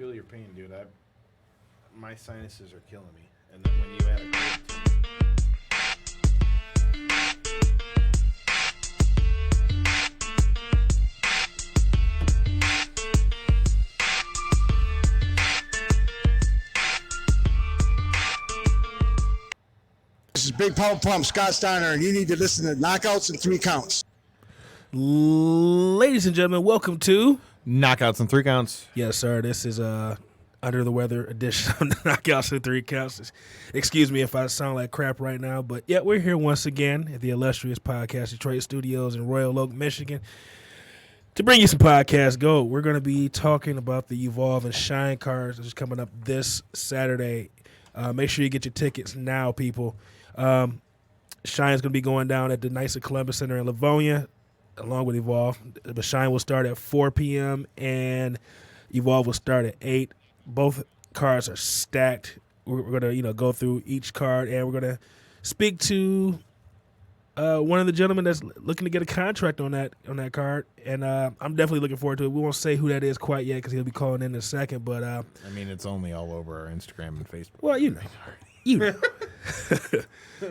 feel your pain, dude. My sinuses are killing me. And then when you add a cold to it. This is Big Power Pump, Scott Steiner, and you need to listen to Knockouts in 3 Counts. Ladies and gentlemen, welcome to Knockouts in 3 Counts. Yes, sir. This is under the weather edition of Knockouts in 3 Counts. Excuse me if I sound like crap right now, but yeah, we're here once again at the illustrious Podcast Detroit Studios in Royal Oak, Michigan, to bring you some podcast gold. We're going to be talking about the Evolve and Shine cards that's coming up this Saturday. Make sure you get your tickets now, people. Shine is going to be going down at the Knights of Columbus Center in Livonia, along with Evolve. The Shine will start at 4 p.m. and Evolve will start at 8. Both cards are stacked. We're going to go through each card, and we're going to speak to one of the gentlemen that's looking to get a contract on that card, and I'm definitely looking forward to it. We won't say who that is quite yet because he'll be calling in a second, but I mean, it's only all over our Instagram and Facebook. Well, you know.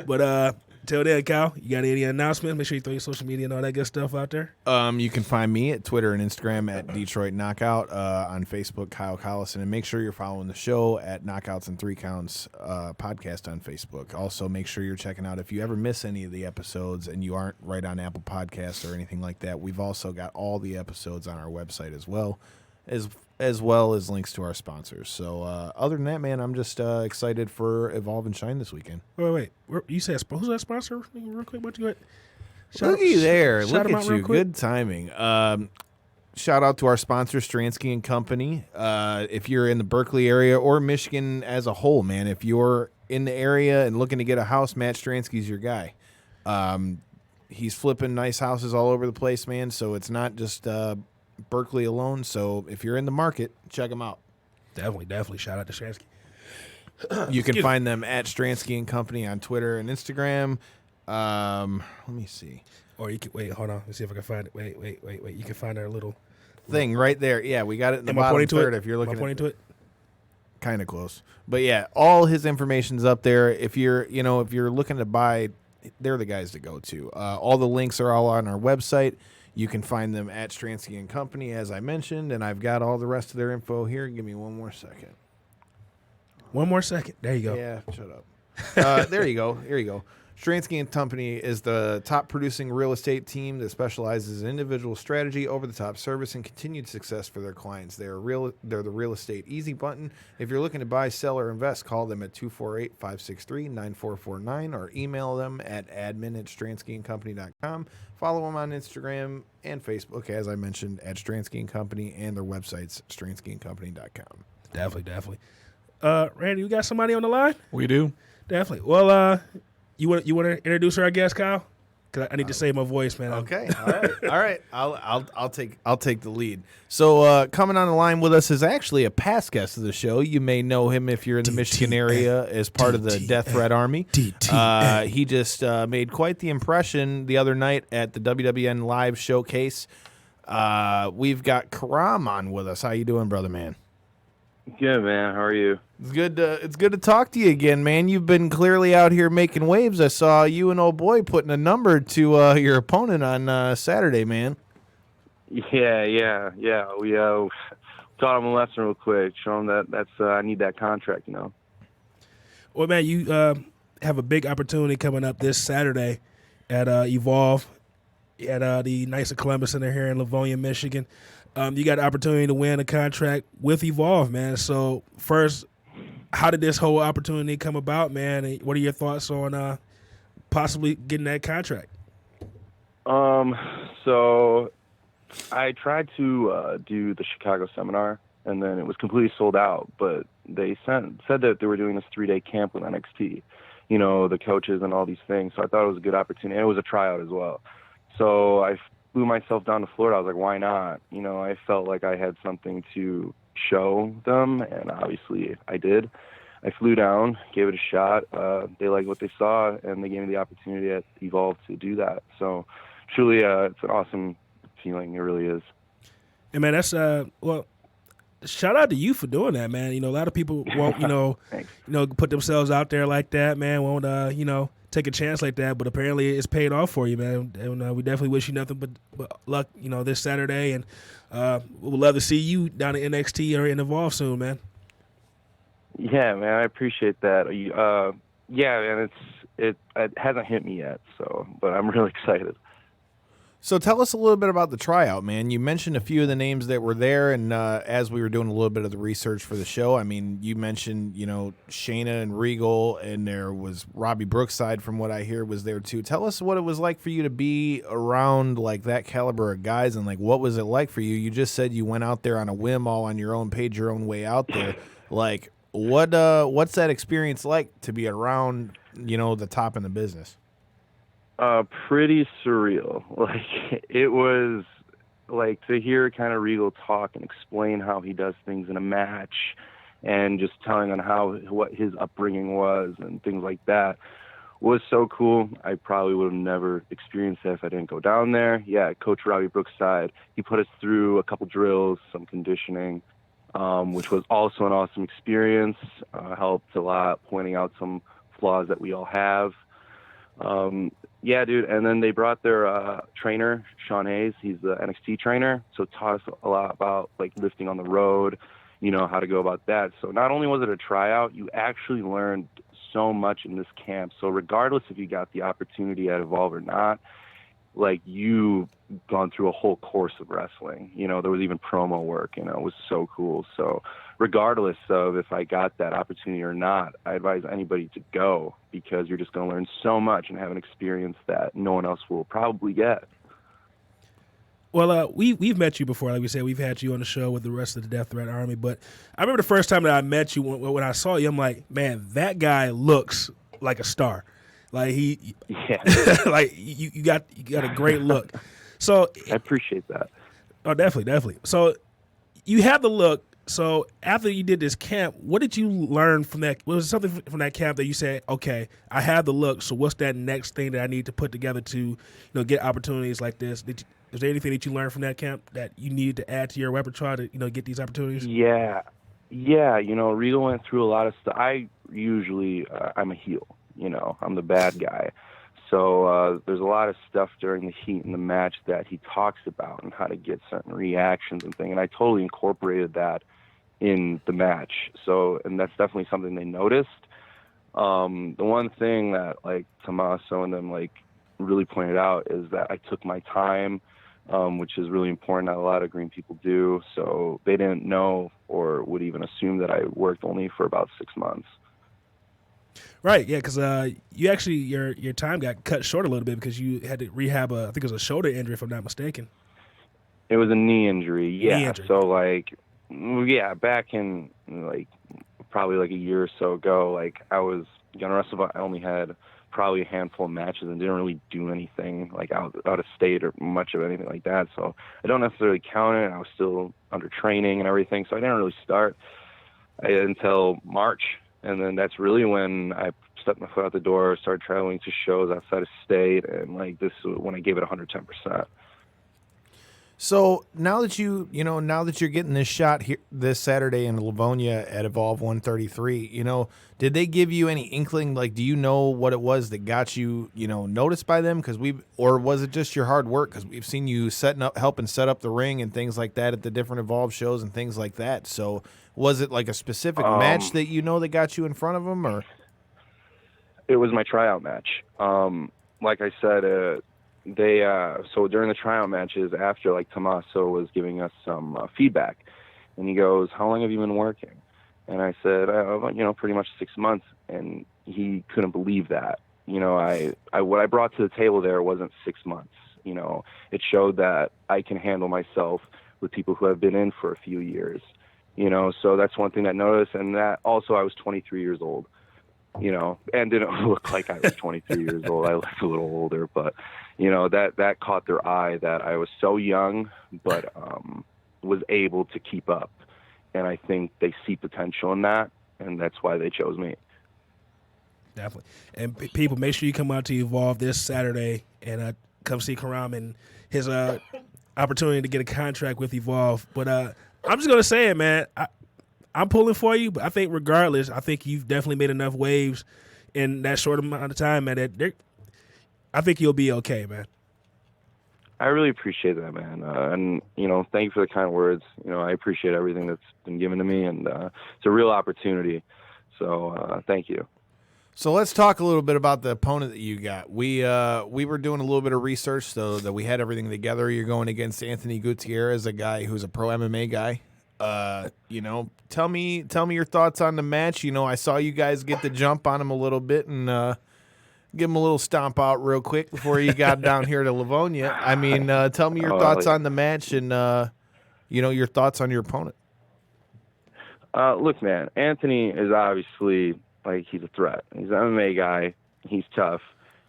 But till then, Kyle, you got any announcements? Make sure you throw your social media and all that good stuff out there. You can find me at Twitter and Instagram at Detroit Knockout, on Facebook, Kyle Collison, and make sure you're following the show at Knockouts in 3 Counts podcast on Facebook. Also, make sure you're checking out if you ever miss any of the episodes and you aren't right on Apple Podcasts or anything like that. We've also got all the episodes on our website as well as links to our sponsors. So other than that, man, I'm just excited for Evolve and Shine this weekend. Wait. You said who's that sponsor? Real quick, what you got? Look at you there. Shout Look at you. Good timing. Shout out to our sponsor, Stransky and Company. If you're in the Berkeley area or Michigan as a whole, man, if you're in the area and looking to get a house, Matt Stransky's your guy. He's flipping nice houses all over the place, man. So it's not just Berkeley alone. So if you're in the market, check them out. Definitely. Shout out to Stransky. You can find them at Stransky and Company on Twitter and Instagram. Let me see. Or you can wait. Hold on. Let's see if I can find it. Wait. You can find our little thing right there. Yeah, we got it in the bottom third. If you're looking, pointing to it. Kind of close, but yeah, all his information's up there. If you're looking to buy, they're the guys to go to. All the links are all on our website. You can find them at Stransky and Company, as I mentioned, and I've got all the rest of their info here. Give me one more second. One more second. There you go. Yeah, shut up. There you go. Here you go. Stransky and Company is the top producing real estate team that specializes in individual strategy, over-the-top service, and continued success for their clients. They're the real estate easy button. If you're looking to buy, sell, or invest, call them at 248-563-9449 or email them at admin@stranskyandcompany.com. Follow them on Instagram and Facebook, as I mentioned, at Stransky and Company, and their website's stranskyandcompany.com. Definitely. Randy, we got somebody on the line? We do. Definitely. Well, you want to introduce our guest, Kyle? Because I need to save my voice, man. Okay. All right. I'll take the lead. So coming on the line with us is actually a past guest of the show. You may know him if you're in the Michigan area as part of the Death Threat Army. He just made quite the impression the other night at the WWN Live Showcase. We've got Karam on with us. How you doing, brother man? Good, man. How are you? It's good to talk to you again, man. You've been clearly out here making waves. I saw you and old boy putting a number to your opponent on Saturday, man. Yeah. We taught him a lesson real quick. Show him that's I need that contract, you know. Well, man, you have a big opportunity coming up this Saturday at Evolve at the Knights of Columbus Center here in Livonia, Michigan. You got the opportunity to win a contract with Evolve, man. So first, how did this whole opportunity come about, man? And what are your thoughts on possibly getting that contract? So I tried to do the Chicago seminar, and then it was completely sold out. But they said that they were doing this 3-day camp with NXT, you know, the coaches and all these things. So I thought it was a good opportunity. And it was a tryout as well. So I flew myself down to Florida. I was like, why not? You know, I felt like I had something to show them, and obviously I did. I flew down, gave it a shot. They liked what they saw, and they gave me the opportunity at Evolve to do that. So truly, it's an awesome feeling. It really is. And man, that's well, shout out to you for doing that, man. A lot of people won't, put themselves out there like that, man. Won't, take a chance like that. But apparently, it's paid off for you, man. And we definitely wish you nothing but luck, this Saturday. And we would love to see you down at NXT or in Evolve soon, man. Yeah, man, I appreciate that. Yeah, man, it hasn't hit me yet, but I'm really excited. So tell us a little bit about the tryout, man. You mentioned a few of the names that were there, and as we were doing a little bit of the research for the show, I mean, you mentioned, Shayna and Regal, and there was Robbie Brookside, from what I hear, was there too. Tell us what it was like for you to be around like that caliber of guys, and like what was it like for you? You just said you went out there on a whim, all on your own, paid your own way out there. Like, what's that experience like to be around, the top in the business? Pretty surreal. Like, it was like to hear kind of Regal talk and explain how he does things in a match, and just telling on what his upbringing was and things like that was so cool. I probably would have never experienced that if I didn't go down there. Yeah, Coach Robbie Brookside, he put us through a couple drills, some conditioning, which was also an awesome experience. Helped a lot, pointing out some flaws that we all have. Yeah, dude. And then they brought their trainer, Sean Hayes. He's the NXT trainer. So taught us a lot about like lifting on the road, how to go about that. So not only was it a tryout, you actually learned so much in this camp. So regardless if you got the opportunity at Evolve or not, like you've gone through a whole course of wrestling. There was even promo work, it was so cool. So regardless of if I got that opportunity or not, I advise anybody to go, because you're just going to learn so much and have an experience that no one else will probably get. Well, we've met you before. Like we said, we've had you on the show with the rest of the Death Threat Army. But I remember the first time that I met you, when I saw you, I'm like, man, that guy looks like a star. Like like you got a great look. So I appreciate that. Oh, definitely. So you have the look. So after you did this camp, what did you learn from that? Was there something from that camp that you said, okay, I have the look, so what's that next thing that I need to put together to, get opportunities like this? Is there anything that you learned from that camp that you needed to add to your repertoire to, get these opportunities? Yeah. Regal went through a lot of stuff. I usually, I'm a heel, I'm the bad guy. So there's a lot of stuff during the heat in the match that he talks about and how to get certain reactions and things. And I totally incorporated that in the match. And that's definitely something they noticed. The one thing that like Tommaso and them like really pointed out is that I took my time, which is really important. Not a lot of green people do. So they didn't know or would even assume that I worked only for about 6 months. Right, yeah, because you actually your time got cut short a little bit because you had to rehab I think it was a shoulder injury, if I'm not mistaken. It was a knee injury, yeah. Knee injury. So back in like probably like a year or so ago, like I was gonna wrestle. I only had probably a handful of matches and didn't really do anything like out of state or much of anything like that. So I don't necessarily count it. I was still under training and everything, so I didn't really start until March. And then that's really when I stepped my foot out the door, started traveling to shows outside of state, and like this is when I gave it 110%. So now that you're getting this shot here this Saturday in Livonia at Evolve 133, did they give you any inkling? Like, do you know what it was that got you, noticed by them? Or was it just your hard work? Because we've seen you helping set up the ring and things like that at the different Evolve shows and things like that. So was it like a specific match that that got you in front of them, or? It was my tryout match. Like I said, so during the tryout matches, after like Tommaso was giving us some feedback, and he goes, "How long have you been working?" And I said, pretty much 6 months. And he couldn't believe that. What I brought to the table there wasn't 6 months. It showed that I can handle myself with people who have been in for a few years. So that's one thing that noticed. And that also, I was 23 years old, and didn't look like I was 23 years old. I looked a little older, but, that caught their eye that I was so young, but was able to keep up. And I think they see potential in that, and that's why they chose me. Definitely. And people, make sure you come out to Evolve this Saturday and come see Karam and his opportunity to get a contract with Evolve. But I'm just gonna say it, man. I'm pulling for you, but I think regardless, I think you've definitely made enough waves in that short amount of time, man. I think you'll be okay, man. I really appreciate that, man. And, thank you for the kind words. I appreciate everything that's been given to me, and it's a real opportunity. So thank you. So let's talk a little bit about the opponent that you got. We were doing a little bit of research so that we had everything together. You're going against Anthony Gutierrez, a guy who's a pro MMA guy. Tell me your thoughts on the match. I saw you guys get the jump on him a little bit and give him a little stomp out real quick before you got down here to Livonia. I mean, tell me your thoughts on the match and your thoughts on your opponent. Look, man, Anthony is obviously he's a threat. He's an MMA guy. He's tough.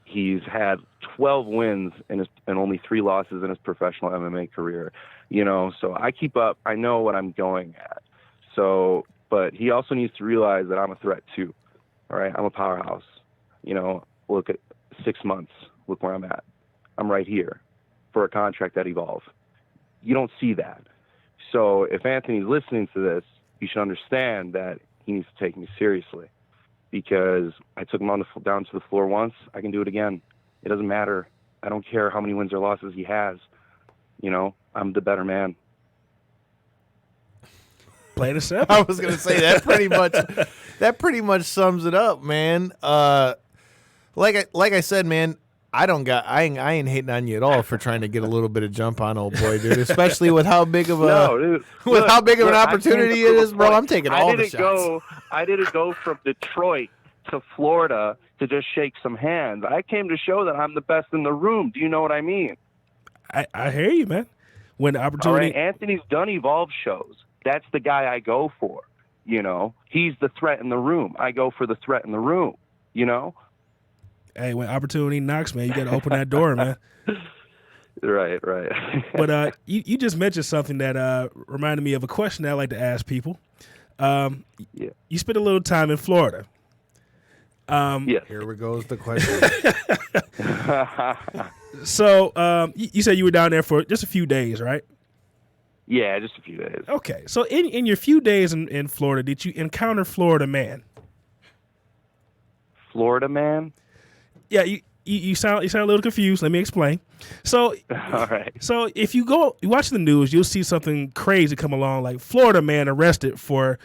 He's had 12 wins and only 3 losses in his professional MMA career. So I keep up. I know what I'm going at. So, but he also needs to realize that I'm a threat too. All right, I'm a powerhouse. Look at 6 months. Look where I'm at. I'm right here for a contract at Evolve. You don't see that. So if Anthony's listening to this, you should understand that he needs to take me seriously, because I took him down to the floor once. I can do it again. It doesn't matter. I don't care how many wins or losses he has. I'm the better man. Plain and simple. I was gonna say that pretty much sums it up, man. Like I said, man, I ain't hating on you at all for trying to get a little bit of jump on old boy, dude. Especially with how big of an opportunity it is, bro. I'm taking all the shots. I didn't go from Detroit to Florida to just shake some hands. I came to show that I'm the best in the room. Do you know what I mean? I hear you, man. When the opportunity, all right, Anthony's done Evolve shows. That's the guy I go for. He's the threat in the room. I go for the threat in the room. Hey, when opportunity knocks, man, you got to open that door, man. Right. But you just mentioned something that reminded me of a question that I like to ask people. You spent a little time in Florida. Yes. Here we goes the question. So you said you were down there for just a few days, right? Yeah, just a few days. Okay. So in your few days in Florida, did you encounter Florida man? Florida man? Yeah, you sound a little confused. Let me explain. So, all right. So if you watch the news, you'll see something crazy come along, like Florida man arrested for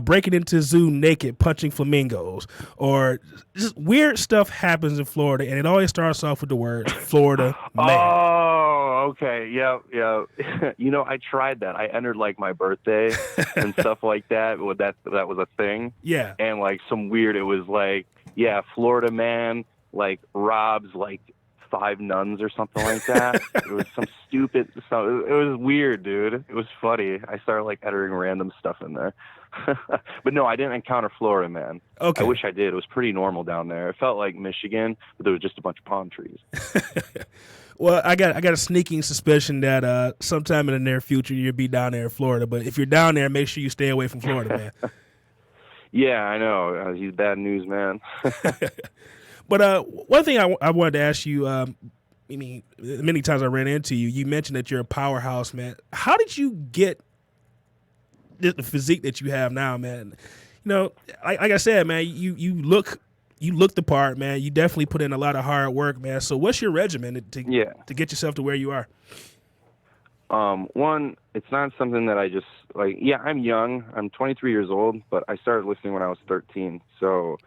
breaking into zoo naked, punching flamingos, or just weird stuff happens in Florida, and it always starts off with the word Florida man. Oh, okay, yeah. I tried that. I entered my birthday and stuff like that. Well, that was a thing. Yeah. And some weird. It was Florida man robs 5 nuns or something like that. It was some stupid. So it was weird, dude. It was funny. I started entering random stuff in there. But no, I didn't encounter Florida man. Okay. I wish I did. It was pretty normal down there. It felt like Michigan, but there was just a bunch of palm trees. Well, I got a sneaking suspicion that sometime in the near future you'll be down there in Florida. But if you're down there, make sure you stay away from Florida, man. Yeah, I know. He's bad news, man. But one thing I wanted to ask you, many times I ran into you, you mentioned that you're a powerhouse, man. How did you get the physique that you have now, man? Like I said, man, you look the part, man. You definitely put in a lot of hard work, man. So what's your regimen to get yourself to where you are? One, it's not something that I just I'm young. I'm 23 years old, but I started lifting when I was 13. So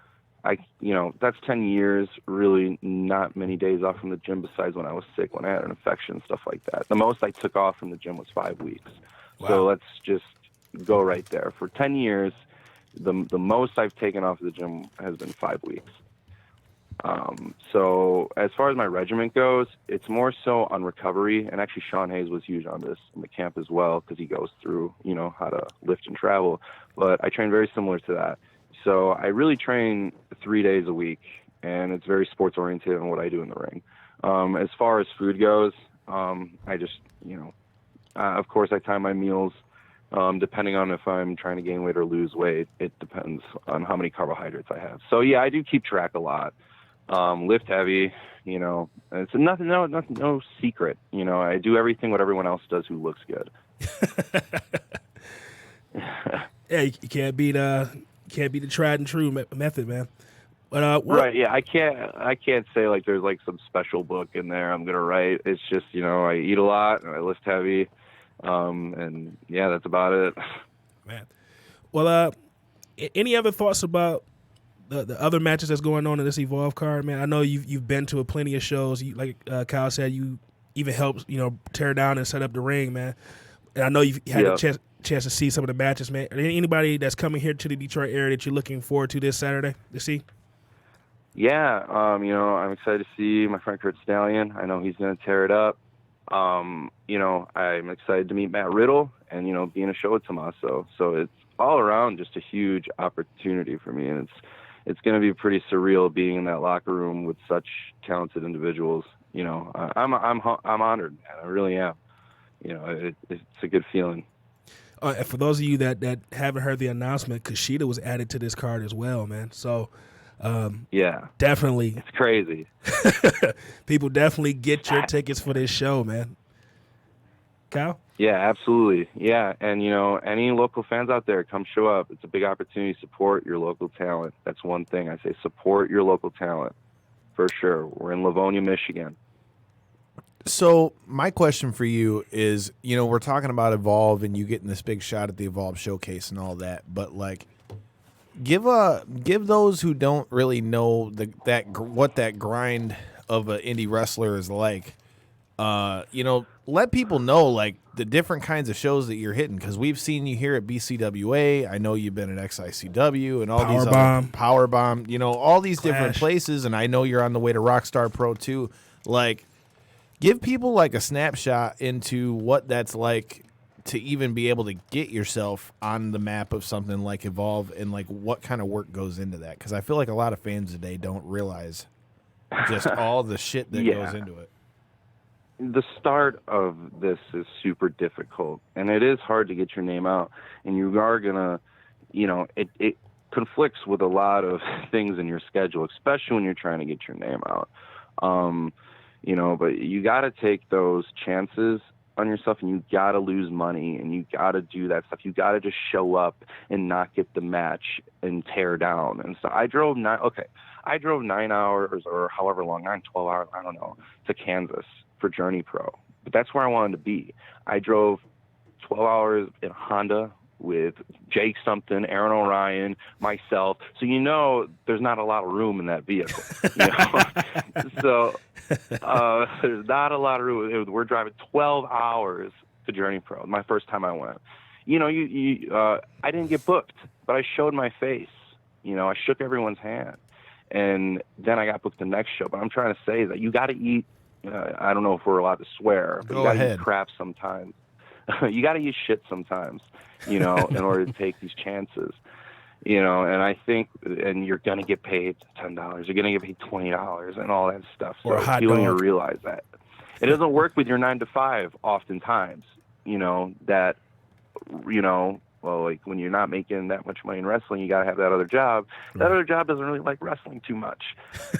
that's 10 years, really not many days off from the gym besides when I was sick, when I had an infection, stuff like that. The most I took off from the gym was 5 weeks. Wow. So let's just go right there. For 10 years, the most I've taken off of the gym has been 5 weeks. So as far as my regiment goes, it's more so on recovery. And actually Sean Hayes was huge on this in the camp as well, because he goes through, how to lift and travel. But I train very similar to that. So I really train 3 days a week, and it's very sports oriented in what I do in the ring. As far as food goes, I just, of course I time my meals, depending on if I'm trying to gain weight or lose weight. It depends on how many carbohydrates I have. So yeah, I do keep track a lot. Lift heavy, it's nothing, no secret. I do everything what everyone else does who looks good. Yeah, you can't beat the tried and true method, man. But Right. Yeah. I can't say like there's like some special book in there I'm going to write. It's just, I eat a lot and I lift heavy. And yeah, that's about it. man. Well, any other thoughts about the other matches that's going on in this Evolve card, man? I know you've been to plenty of shows. You, like Kyle said, you even helped tear down and set up the ring, man. And I know you've had a chance to see some of the matches, man. Are there anybody that's coming here to the Detroit area that you're looking forward to this Saturday to see? Yeah. I'm excited to see my friend Kurt Stallion. I know he's going to tear it up. I'm excited to meet Matt Riddle and, be in a show with Tommaso. So it's all around just a huge opportunity for me. And it's going to be pretty surreal being in that locker room with such talented individuals. I'm honored, man. I really am. It's a good feeling. And for those of you that haven't heard the announcement, Kushida was added to this card as well, man. So, yeah, definitely, it's crazy. People definitely get your tickets for this show, man. Kyle? Yeah, absolutely. Yeah, and any local fans out there, come show up. It's a big opportunity to support your local talent. That's one thing I say: support your local talent for sure. We're in Livonia, Michigan. So my question for you is, we're talking about Evolve and you getting this big shot at the Evolve showcase and all that, but like, give those who don't really know what that grind of an indie wrestler is like. Let people know like the different kinds of shows that you're hitting, because we've seen you here at BCWA. I know you've been at XICW and all these other Power Bomb, all these different places, and I know you're on the way to Rockstar Pro too. Like, give people like a snapshot into what that's like to even be able to get yourself on the map of something like Evolve, and like what kind of work goes into that, because I feel like a lot of fans today don't realize just all the shit that goes into it. The start of this is super difficult, and it is hard to get your name out, and you are gonna, it conflicts with a lot of things in your schedule, especially when you're trying to get your name out. But you got to take those chances on yourself, and you got to lose money, and you got to do that stuff. You got to just show up and not get the match and tear down. And so I drove 9 hours or however long, 12 hours, I don't know, to Kansas for Journey Pro. But that's where I wanted to be. I drove 12 hours in a Honda with Jake something, Aaron O'Ryan, myself. So there's not a lot of room in that vehicle. So there's not a lot of room. We're driving 12 hours to Journey Pro. My first time I went. I didn't get booked, but I showed my face. I shook everyone's hand, and then I got booked the next show. But I'm trying to say that you got to eat. I don't know if we're allowed to swear, but you got to eat crap sometimes. You got to eat shit sometimes, in order to take these chances, and I think, and you're going to get paid $10, you're going to get paid $20 and all that stuff. So people need to realize that it doesn't work with your 9 to 5 oftentimes, well, like when you're not making that much money in wrestling, you got to have that other job. That other job doesn't really like wrestling too much,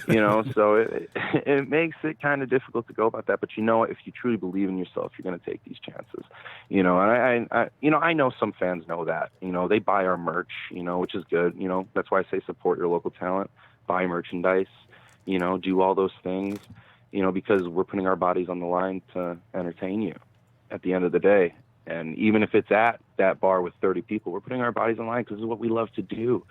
so it makes it kind of difficult to go about that. But if you truly believe in yourself, you're going to take these chances, and I know some fans know that, they buy our merch, which is good. That's why I say support your local talent, buy merchandise, do all those things, because we're putting our bodies on the line to entertain you at the end of the day. And even if it's at that bar with 30 people, we're putting our bodies on the line because this is what we love to do.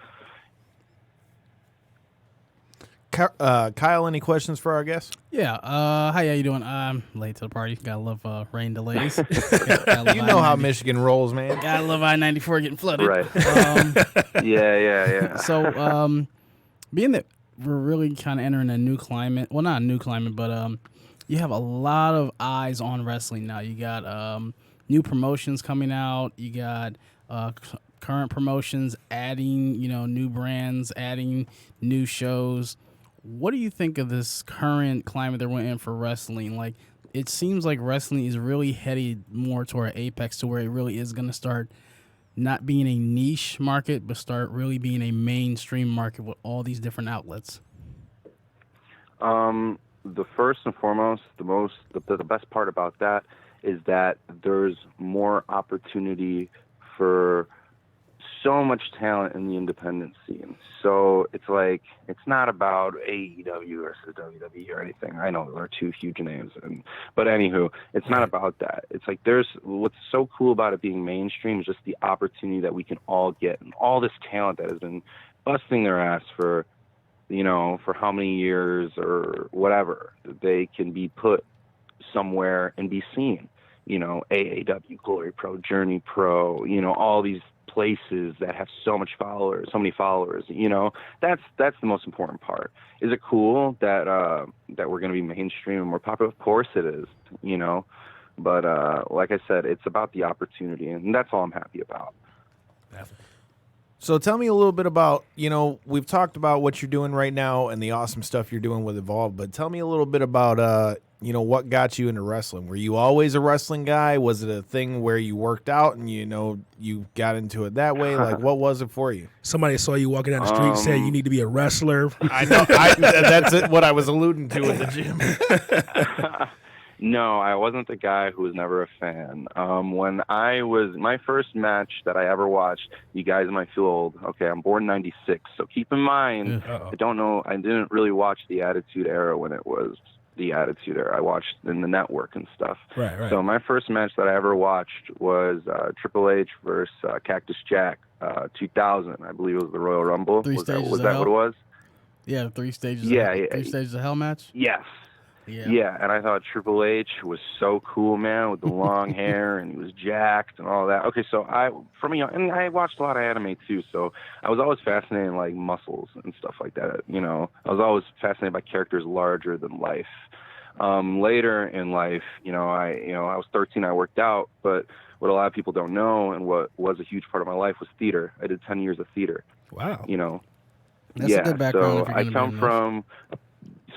Kyle, any questions for our guest? Yeah. How you doing? I'm late to the party. Gotta love rain delays. You know how Michigan rolls, man. Gotta love I-94 getting flooded. Right. Yeah. So, being that we're really kind of entering a new climate, well, not a new climate, but you have a lot of eyes on wrestling now. You got new promotions coming out. You got current promotions adding, new brands, adding new shows. What do you think of this current climate that we're in for wrestling? Like, it seems like wrestling is really headed more toward apex, to where it really is going to start not being a niche market, but start really being a mainstream market with all these different outlets. The first and foremost, the best part about that is that there's more opportunity for so much talent in the independent scene. So it's like, it's not about AEW versus WWE or anything. I know there are two huge names, but anywho, it's not about that. It's like, what's so cool about it being mainstream is just the opportunity that we can all get, and all this talent that has been busting their ass for, for how many years or whatever, they can be put somewhere and be seen. AAW, Glory Pro, Journey Pro, all these places that have so many followers, that's the most important part. Is it cool that we're going to be mainstream and more popular? Of course it is, but like I said, it's about the opportunity, and that's all I'm happy about. So tell me a little bit about, we've talked about what you're doing right now and the awesome stuff you're doing with Evolve, but tell me a little bit about, what got you into wrestling? Were you always a wrestling guy? Was it a thing where you worked out and, you got into it that way? Like, what was it for you? Somebody saw you walking down the street and said you need to be a wrestler. I know. That's what I was alluding to at the gym. No, I wasn't the guy who was never a fan. When my first match that I ever watched, you guys might feel old. Okay, I'm born in 96, so keep in mind, I didn't really watch the Attitude Era when it was the Attitude Era. I watched in the network and stuff. Right. So my first match that I ever watched was Triple H versus Cactus Jack, 2000. I believe it was the Royal Rumble. Was that what it was? Yeah, 3 stages. Three stages of hell match. Yes. Yeah, and I thought Triple H was so cool, man, with the long hair, and he was jacked and all that. Okay, so I watched a lot of anime too, so I was always fascinated in, like, muscles and stuff like that. I was always fascinated by characters larger than life. Later in life, I was 13, I worked out, but what a lot of people don't know, and what was a huge part of my life, was theater. I did 10 years of theater. Wow. That's a good background. So I come from.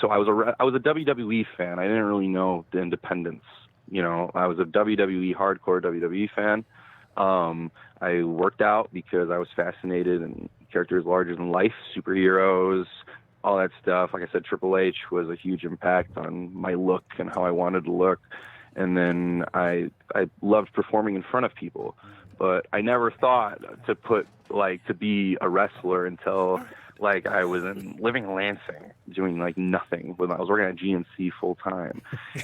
So I was a WWE fan. I didn't really know the independents. I was a WWE, hardcore WWE fan. I worked out because I was fascinated in characters larger than life, superheroes, all that stuff. Like I said, Triple H was a huge impact on my look and how I wanted to look. And then I loved performing in front of people, but I never thought to be a wrestler until, like, I was living in Lansing doing, like, nothing when I was working at GNC full time,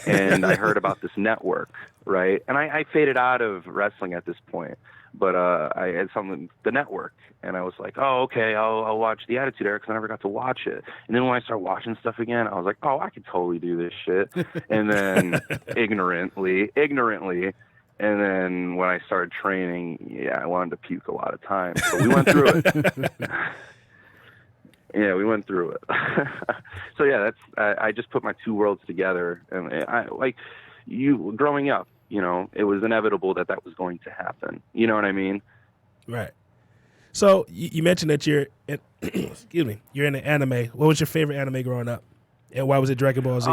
and I heard about this network, right? And I faded out of wrestling at this point, but I had the network, and I was like, oh, okay, I'll watch the Attitude Era, because I never got to watch it. And then when I started watching stuff again, I was like, oh, I could totally do this shit. And then ignorantly. And then when I started training, I wanted to puke a lot of times. But we went through it. Yeah, we went through it. So yeah, I just put my two worlds together, and growing up, it was inevitable that was going to happen. You know what I mean? Right. So you mentioned that you're you're in the anime. What was your favorite anime growing up, and why was it Dragon Ball Z?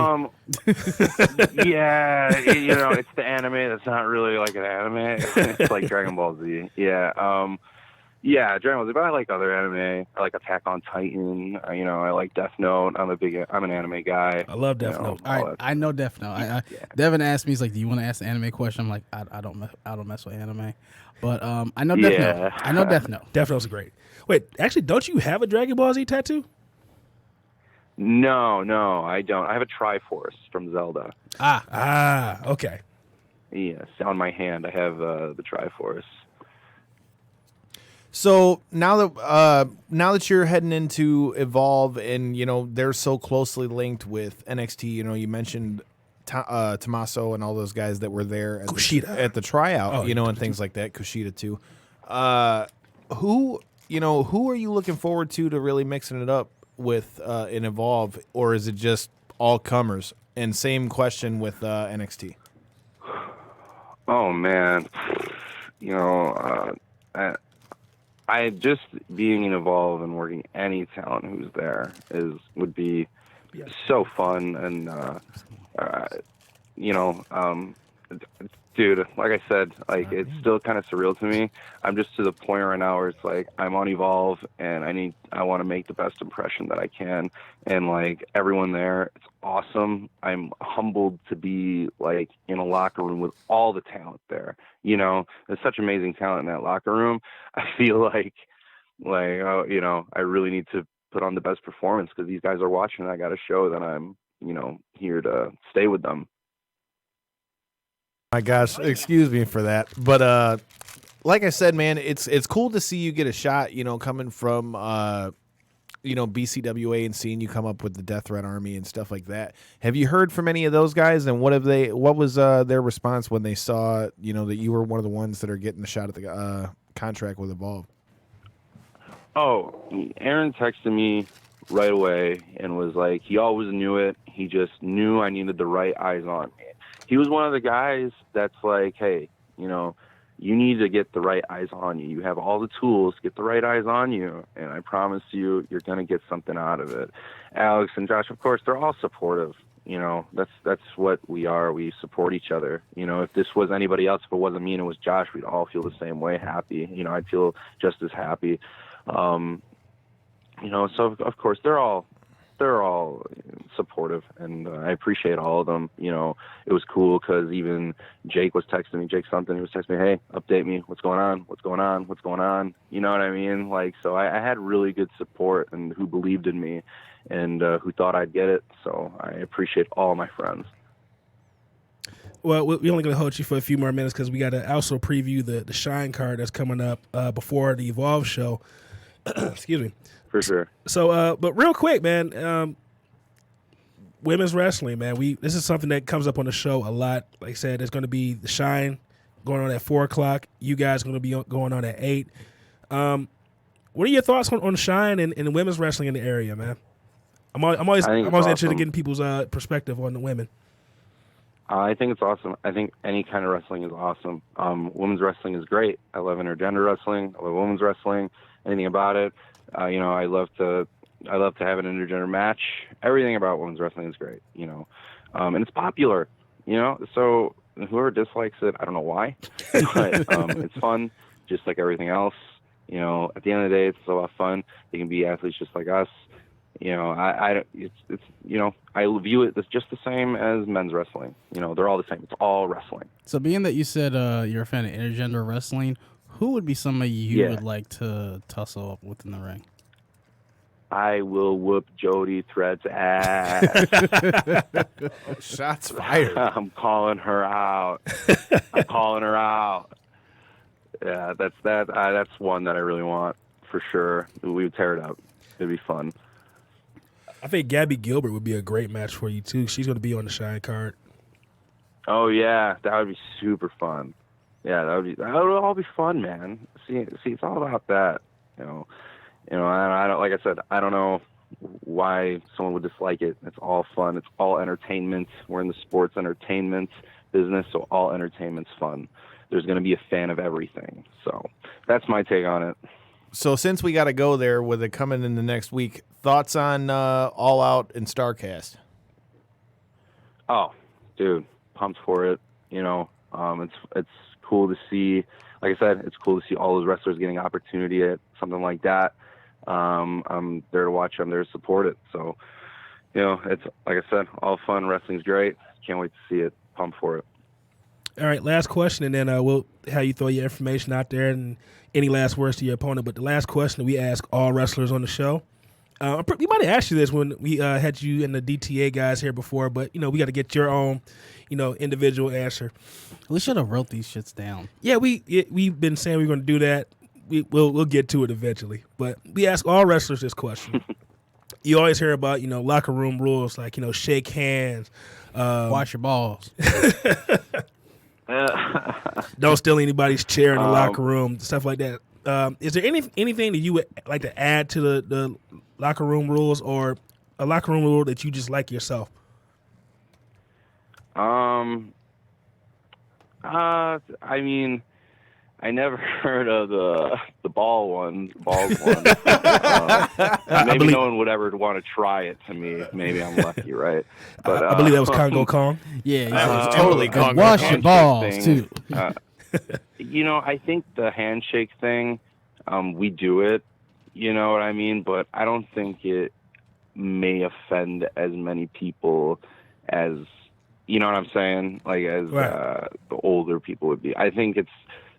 Yeah, it's the anime that's not really like an anime. It's like Dragon Ball Z. Yeah. Yeah, Dragon Ball Z, but I like other anime. I like Attack on Titan. I like Death Note. I'm an anime guy. I love Death Note. All right, I know Death Note. Devin asked me, he's like, "Do you want to ask the anime question?" I'm like, "I don't mess with anime," but I know Death Note. I know Death Note. Death Note's great. Wait, actually, don't you have a Dragon Ball Z tattoo? No, I don't. I have a Triforce from Zelda. Okay. Yes, on my hand, I have the Triforce. So now that you're heading into Evolve, and they're so closely linked with NXT, you mentioned Tommaso and all those guys that were there at the tryout, and things like that. Kushida too. Who are you looking forward to really mixing it up with in Evolve, or is it just all comers? And same question with NXT. Oh man, I just being in Evolve and working any talent who's there would be so fun, and Dude, like I said, like it's still kind of surreal to me. I'm just to the point right now where it's like I'm on Evolve and I want to make the best impression that I can. And like everyone there, it's awesome. I'm humbled to be like in a locker room with all the talent there. There's such amazing talent in that locker room. I feel like I really need to put on the best performance because these guys are watching and I got to show that I'm, here to stay with them. My gosh, excuse me for that. But like I said, man, it's cool to see you get a shot, coming from BCWA and seeing you come up with the Death Threat Army and stuff like that. Have you heard from any of those guys, and what was their response when they saw, that you were one of the ones that are getting the shot at the contract with Evolve? Oh, Aaron texted me right away and was like, he always knew it. He just knew I needed the right eyes on me. He was one of the guys that's like, hey, you need to get the right eyes on you. You have all the tools, get the right eyes on you, and I promise you, you're going to get something out of it. Alex and Josh, of course, they're all supportive. That's what we are. We support each other. If this was anybody else, if it wasn't me and it was Josh, we'd all feel the same way, happy. I'd feel just as happy. So of course they're all supportive, and I appreciate all of them. It was cool because even Jake was texting me. Jake something. He was texting me, "Hey, update me. What's going on? What's going on? What's going on?" You know what I mean? Like, so I had really good support and who believed in me, and who thought I'd get it. So I appreciate all my friends. Well, we're only going to hold you for a few more minutes because we got to also preview the Shine card that's coming up before the Evolve show. Excuse me. For sure. So, but real quick, man, women's wrestling, man. This is something that comes up on the show a lot. Like I said, there's going to be the Shine going on at 4:00. You guys are going to be going on at 8. What are your thoughts on Shine and women's wrestling in the area, man? I'm always interested in getting people's perspective on the women. I think it's awesome. I think any kind of wrestling is awesome. Women's wrestling is great. I love intergender wrestling. I love women's wrestling. Anything about it. I love to have an intergender match. Everything about women's wrestling is great, and it's popular, so whoever dislikes it, I don't know why, but it's fun, just like everything else. At the end of the day, it's a lot of fun. They can be athletes just like us. I view it as just the same as men's wrestling. They're all the same. It's all wrestling. So being that you said you're a fan of intergender wrestling, who would be somebody you would like to tussle up with in the ring? I will whoop Jody Thread's ass. Shots fired. I'm calling her out. Yeah, that's one that I really want for sure. We would tear it up. It'd be fun. I think Gabby Gilbert would be a great match for you too. She's going to be on the Shine card. Oh yeah, that would be super fun. Yeah, that would all be fun, man. See, it's all about that, And I don't, like I said, I don't know why someone would dislike it. It's all fun. It's all entertainment. We're in the sports entertainment business, so all entertainment's fun. There's going to be a fan of everything. So that's my take on it. So since we got to go there with it coming in the next week, thoughts on All Out and StarCast? Oh, dude, pumped for it. It's cool to see. Like I said, it's cool to see all those wrestlers getting opportunity at something like that. I'm there to watch. I'm there to support it. So, it's like I said, all fun. Wrestling's great. Can't wait to see it. Pumped for it. All right, last question, and then we'll have you throw your information out there and any last words to your opponent. But the last question we ask all wrestlers on the show. We might have asked you this when we had you and the DTA guys here before, but we got to get your own, individual answer. We should have wrote these shits down. Yeah, we've been saying we're going to do that. We'll get to it eventually, but we ask all wrestlers this question. You always hear about locker room rules like shake hands, wash your balls, don't steal anybody's chair in the locker room, stuff like that. Is there anything that you would like to add to the locker room rules, or a locker room rule that you just like yourself? I mean, I never heard of the bald one. Maybe no one would ever want to try it to me. Maybe I'm lucky, right? But I believe that was Congo Kong. Yeah, That was totally and Congo wash Kong. your balls Thing, too. you know, I think the handshake thing, we do it. You know what I mean? But I don't think it may offend as many people as, you know what I'm saying? Like as Right. the older people would be. I think it's,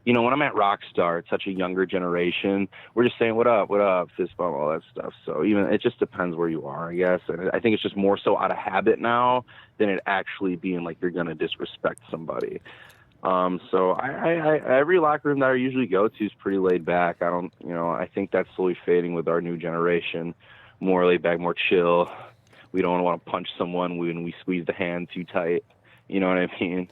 you know, when I'm at Rockstar, it's such a younger generation. We're just saying, what up, fist bump, all that stuff. So even it just depends where you are, I guess. And I think it's just more so out of habit now than it actually being like you're going to disrespect somebody. So I every locker room that I usually go to is pretty laid back. I think that's slowly fading with our new generation. More laid back, more chill. We don't want to punch someone when we squeeze the hand too tight. You know what I mean?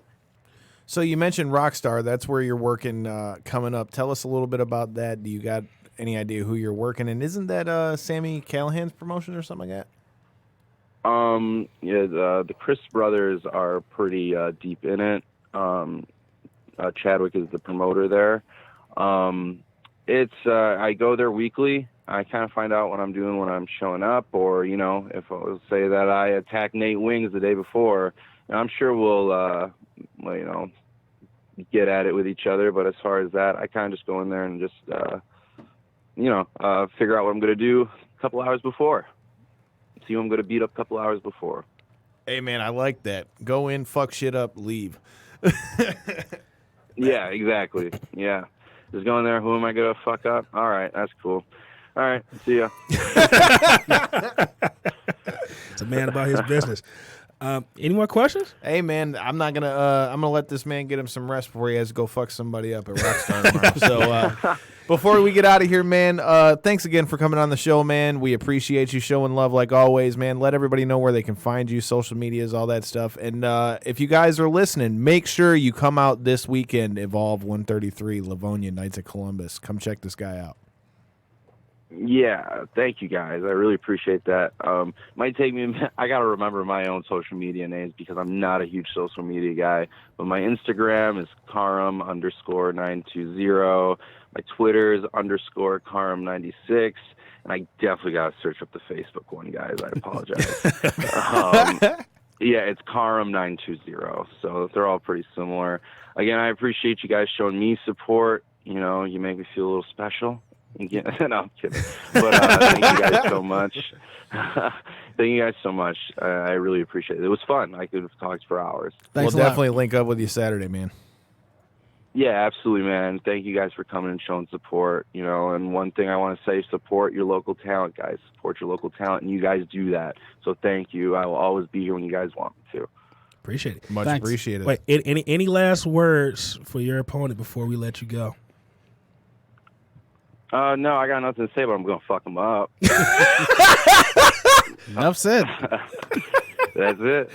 So you mentioned Rockstar. That's where you're working coming up. Tell us a little bit about that. Do you got any idea who you're working? And isn't that Sammy Callahan's promotion or something like that? Yeah, the Chris brothers are pretty deep in it. Chadwick is the promoter there. I go there weekly. I kind of find out what I'm doing when I'm showing up, or, you know, if I will say that I attack Nate Wings the day before, and I'm sure we'll, you know, get at it with each other. But as far as that, I kind of just go in there and just, figure out what I'm going to do a couple hours before. See who I'm going to beat up a couple hours before. Hey, man, I like that. Go in, fuck shit up, leave. Yeah, exactly. Yeah. Just going there, who am I going to fuck up? All right, that's cool. All right, see ya. It's a man about his business. Any more questions? Hey, man, I'm gonna let this man get him some rest before he has to go fuck somebody up at Rockstar tomorrow. So before we get out of here, man, thanks again for coming on the show, man. We appreciate you showing love like always, man. Let everybody know where they can find you, social medias, all that stuff. And if you guys are listening, make sure you come out this weekend, Evolve 133, Livonia, Knights of Columbus. Come check this guy out. Yeah, thank you guys. I really appreciate that. Might take me a minute. I got to remember my own social media names because I'm not a huge social media guy. But my Instagram is Karam_920. My Twitter is _Karam96. And I definitely got to search up the Facebook one, guys. I apologize. Yeah, it's Karam920. So they're all pretty similar. Again, I appreciate you guys showing me support. You know, you make me feel a little special. No, I'm kidding. But thank you guys so much. Thank you guys so much. I really appreciate it. It was fun. I could have talked for hours. Thanks We'll a lot. definitely link up with you Saturday, man. Yeah, absolutely, man. Thank you guys for coming and showing support. You know, and one thing I want to say, support your local talent, guys. Support your local talent, and you guys do that. So thank you. I will always be here when you guys want me to. Appreciate it. Much Thanks. appreciated. Wait, any last words for your opponent before we let you go? No, I got nothing to say, but I'm going to fuck him up. Enough said. That's it.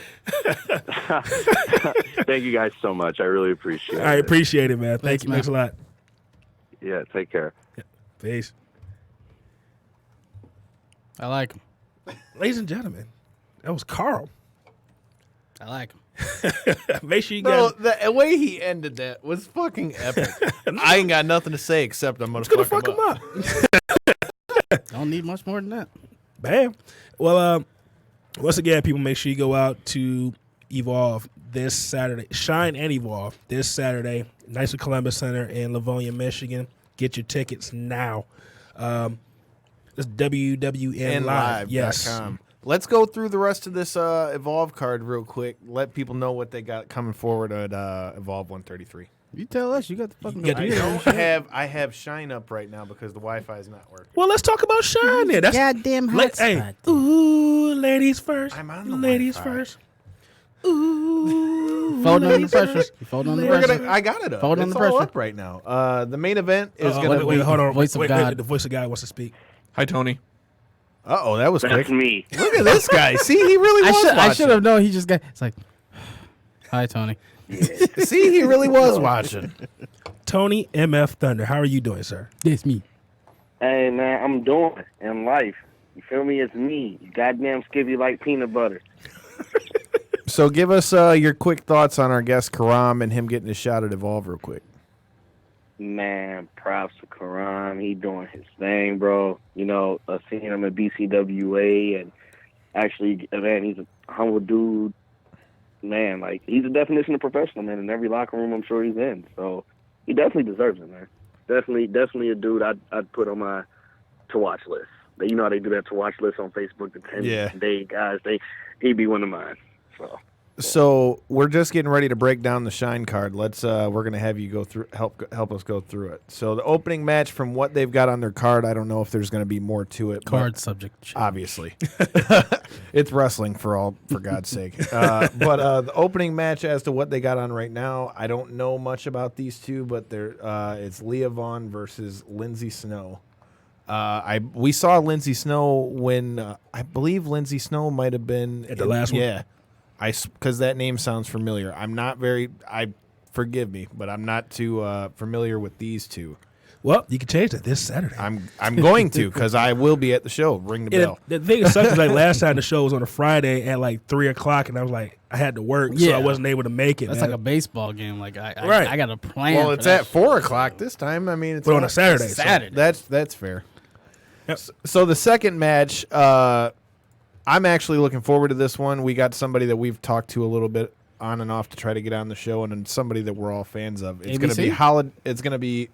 Thank you guys so much. I really appreciate it. I appreciate it, man. Thanks, Thank you. man. Thanks a lot. Yeah, take care. Peace. I like him. Ladies and gentlemen, that was Carl. I like him. Make sure you guys... No, the way he ended that was fucking epic. I ain't got nothing to say except I'm going to fuck him up. Don't need much more than that. Bam. Well, once again, people, make sure you go out to Evolve this Saturday. Shine and Evolve this Saturday. Knights of Columbus Center in Livonia, Michigan. Get your tickets now. It's WWN Live. Yes. Let's go through the rest of this Evolve card real quick. Let people know what they got coming forward at Evolve 133. You tell us. You got the fucking Yeah, computer. I have Shine up right now because the Wi-Fi is not working. Well, let's talk about Shine then. That's goddamn Hey, ooh, ladies first. I'm on the ladies Wi-Fi. first. Ooh, Folding under ladies pressure. first. You folding under We're pressure. gonna, I got it up. Fold It's under all pressure. up right now. The main event is Uh-oh, gonna wait, be. hold on. Voice of God. The voice of God wants to speak. Hi, Tony. Uh-oh, that was That's quick. me. Look at this guy. See, he really was I watching. should have known. He just got. It's like, hi, Tony. See, he really was watching. Tony MF Thunder, how are you doing, sir? It's me. Hey, man, I'm doing it in life. You feel me? It's me. You goddamn Skippy like peanut butter. So give us your quick thoughts on our guest Karam and him getting a shot at Evolve real quick. Man, props to Karan. He doing his thing, bro. You know, seeing him at BCWA and actually, man, he's a humble dude. Man, like, he's a definition of professional, man, in every locker room I'm sure he's in. So he definitely deserves it, man. Definitely a dude I'd put on my to-watch list. You know how they do that to-watch list on Facebook, the 10-day guys. He'd be one of mine. So we're just getting ready to break down the Shine card. Let's we're gonna have you go through help us go through it. So the opening match, from what they've got on their card, I don't know if there's gonna be more to it. Card subject change. Obviously, it's wrestling for God's sake. But the opening match, as to what they got on right now, I don't know much about these two, but it's Leah Vaughn versus Lindsay Snow. We saw Lindsay Snow when I believe Lindsay Snow might have been at the last one. Yeah. Because that name sounds familiar. Forgive me, but I'm not too familiar with these two. Well, you can change that this Saturday. I'm going to, because I will be at the show. Ring the bell. The thing that sucks is, like, last time the show was on a Friday at like 3:00, and I was like, I had to work, so I wasn't able to make it. That's man. like a baseball game. Like I got a plan. Well, it's at 4:00 this time. I mean, it's on a Saturday. Saturday. That's fair. Yep. So the second match, I'm actually looking forward to this one. We got somebody that we've talked to a little bit on and off to try to get on the show, and then somebody that we're all fans of. It's going to be Holiday. It's going to be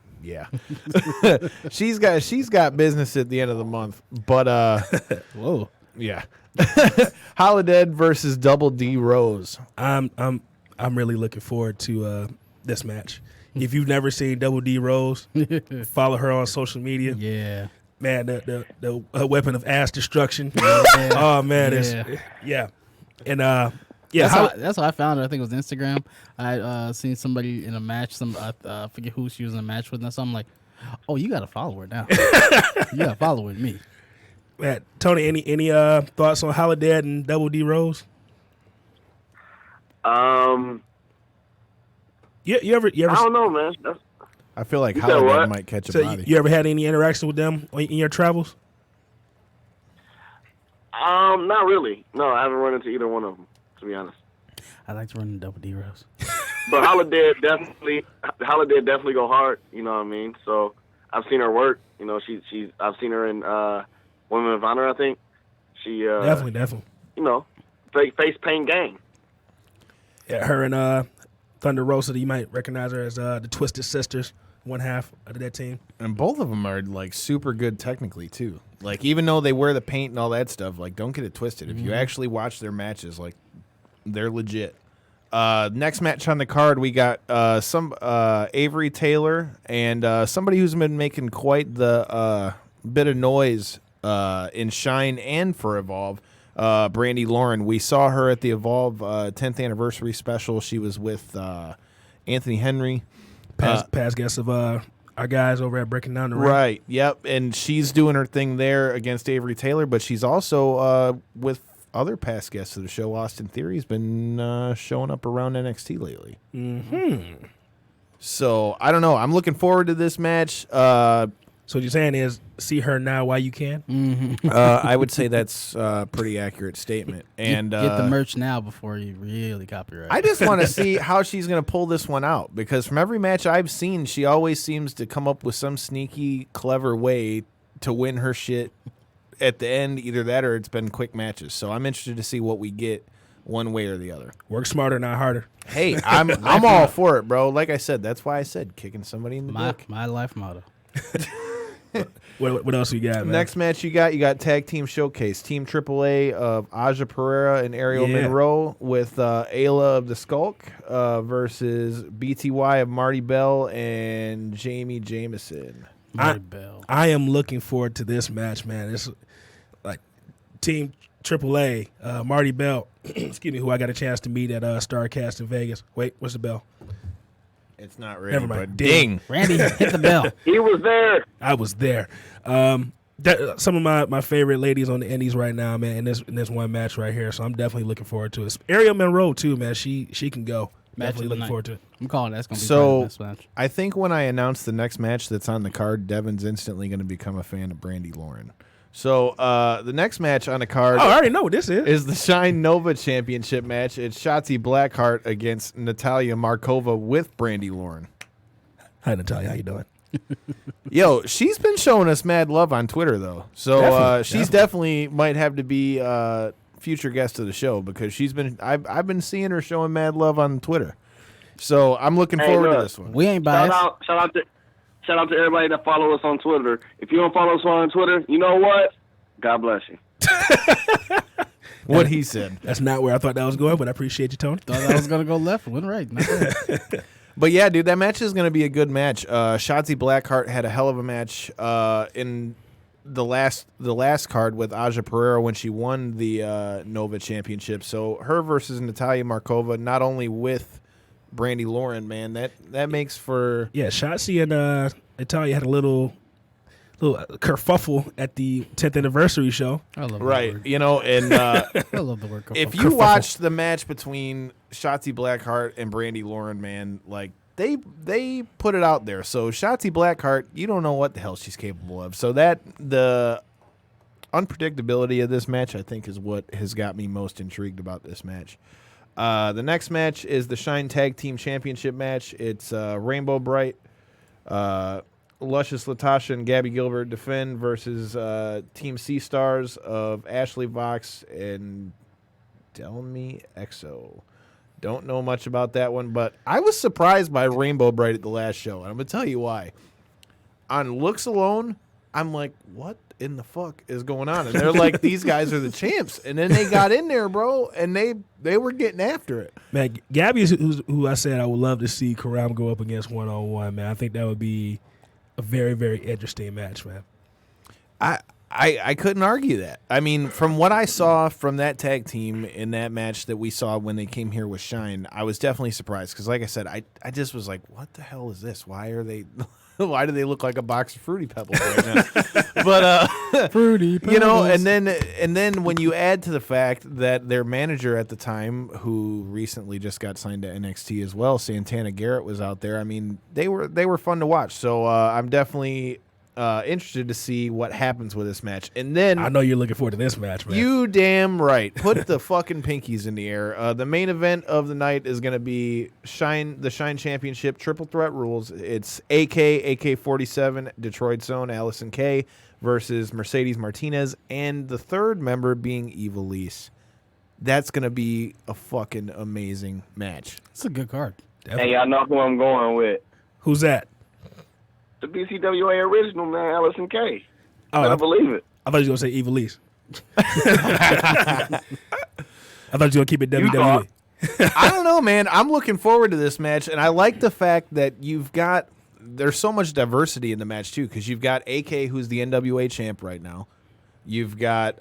she's got business at the end of the month, but whoa, yeah, Holiday versus Double D Rose. I'm really looking forward to this match. If you've never seen Double D Rose, follow her on social media. Yeah. Man, the weapon of ass destruction. Oh man, and that's how I found her. I think it was Instagram. I seen somebody in a match. I forget who she was in a match with. And so I'm like, oh, you got to follow her now. You got to follow with me. Man, Tony, any thoughts on Holiday and Double D Rose? You ever? I don't know, man. I feel like Holiday might catch a body. You ever had any interaction with them in your travels? Not really. No, I haven't run into either one of them, to be honest. I like to run in Double D Rose. But Holiday definitely go hard. You know what I mean? So I've seen her work. You know, I've seen her in Women of Honor. I think she definitely. You know, face paint gang. Yeah, her and Thunder Rosa. You might recognize her as the Twisted Sisters, one half of that team. And both of them are like super good technically too. Like, even though they wear the paint and all that stuff, like, don't get it twisted. If you actually watch their matches, like, they're legit. Next match on the card, we got some Avery Taylor and somebody who's been making quite the bit of noise in Shine and for Evolve, Brandy Lauren. We saw her at the Evolve 10th anniversary special. She was with Anthony Henry. Past guest of our guys over at Breaking Down the Ring. Right, yep. And she's doing her thing there against Avery Taylor, but she's also with other past guests of the show. Austin Theory's been showing up around NXT lately. Mm-hmm. So, I don't know. I'm looking forward to this match. So what you're saying is, see her now while you can? Mm-hmm. I would say that's a pretty accurate statement. And get the merch now before you really copyright. I just want to see how she's going to pull this one out, because from every match I've seen, she always seems to come up with some sneaky, clever way to win her shit at the end. Either that or it's been quick matches. So I'm interested to see what we get one way or the other. Work smarter, not harder. Hey, I'm all for it, bro. Like I said, that's why I said kicking somebody in the dick. My life motto. What else you got, man? Next match you got Tag Team Showcase. Team AAA of Aja Pereira and Ariel Monroe with Ayla of the Skulk versus BTY of Marty Bell and Jamie Jameson. Marty Bell. I am looking forward to this match, man. It's like Team AAA, Marty Bell, excuse me, who I got a chance to meet at StarCast in Vegas. Wait, what's the bell? It's not ready, Never mind. but ding. Randy, hit the bell. He was there. I was there. Some of my favorite ladies on the indies right now, man, in this one match right here. So I'm definitely looking forward to it. Ariel Monroe too, man. She can go. Definitely looking forward to it. I'm calling that's going to be so the best match. I think when I announce the next match that's on the card, Devin's instantly going to become a fan of Brandy Lauren. So the next match on the card, I already know what this is the Shine Nova Championship match. It's Shotzi Blackheart against Natalia Markova with Brandy Lauren. Hi, Natalia. How you doing? Yo, she's been showing us mad love on Twitter though, so she's definitely might have to be future guest of the show because I've been seeing her showing mad love on Twitter. So I'm looking forward to this one. We ain't biased. Shout out to everybody that follow us on Twitter. If you don't follow us on Twitter, you know what? God bless you. What he said. That's not where I thought that was going, but I appreciate you, Tony. Thought I was gonna go left, went right. Not bad. But yeah, dude, that match is going to be a good match. Shotzi Blackheart had a hell of a match in the last card with Aja Pereira when she won the Nova Championship. So her versus Natalia Markova, not only with Brandy Lauren, man, that makes for Shotzi and Natalia had a little kerfuffle at the 10th anniversary show. I love that right, word. you know, and I love the word. if you watch the match between Shotzi Blackheart and Brandy Lauren, man, like they put it out there. So Shotzi Blackheart, you don't know what the hell she's capable of. So that the unpredictability of this match, I think, is what has got me most intrigued about this match. The next match is the Shine Tag Team Championship match. It's Rainbow Bright, Luscious Latasha and Gabby Gilbert defend versus Team Sea Stars of Ashley Vox and Delmi Exo. Don't know much about that one, but I was surprised by Rainbow Bright at the last show, and I'm going to tell you why. On looks alone, I'm like, what in the fuck is going on? And they're like, these guys are the champs. And then they got in there, bro, and they were getting after it. Man, Gabby is who I said I would love to see Karam go up against one-on-one, man. I think that would be a very, very interesting match, man. I couldn't argue that. I mean, from what I saw from that tag team in that match that we saw when they came here with Shine, I was definitely surprised because, like I said, I just was like, what the hell is this? Why are they? Why do they look like a box of Fruity Pebbles right now? But Fruity Pebbles. You know, and then when you add to the fact that their manager at the time, who recently just got signed to NXT as well, Santana Garrett, was out there. I mean, they were fun to watch. So I'm definitely interested to see what happens with this match. And then I know you're looking forward to this match, man. You damn right. Put the fucking pinkies in the air. The main event of the night is going to be the Shine Championship Triple Threat Rules. It's AK-47, Detroit Zone, Allison Kay versus Mercedes Martinez, and the third member being Ivelisse. That's going to be a fucking amazing match. It's a good card. Definitely. Hey, I know who I'm going with. Who's that? The BCWA original, man, Allison Kay. Oh, I believe it. I thought you were going to say Ivelisse. I thought you were going to keep it WWE. I don't know, man. I'm looking forward to this match, and I like the fact that there's so much diversity in the match, too, because you've got AK, who's the NWA champ right now. You've got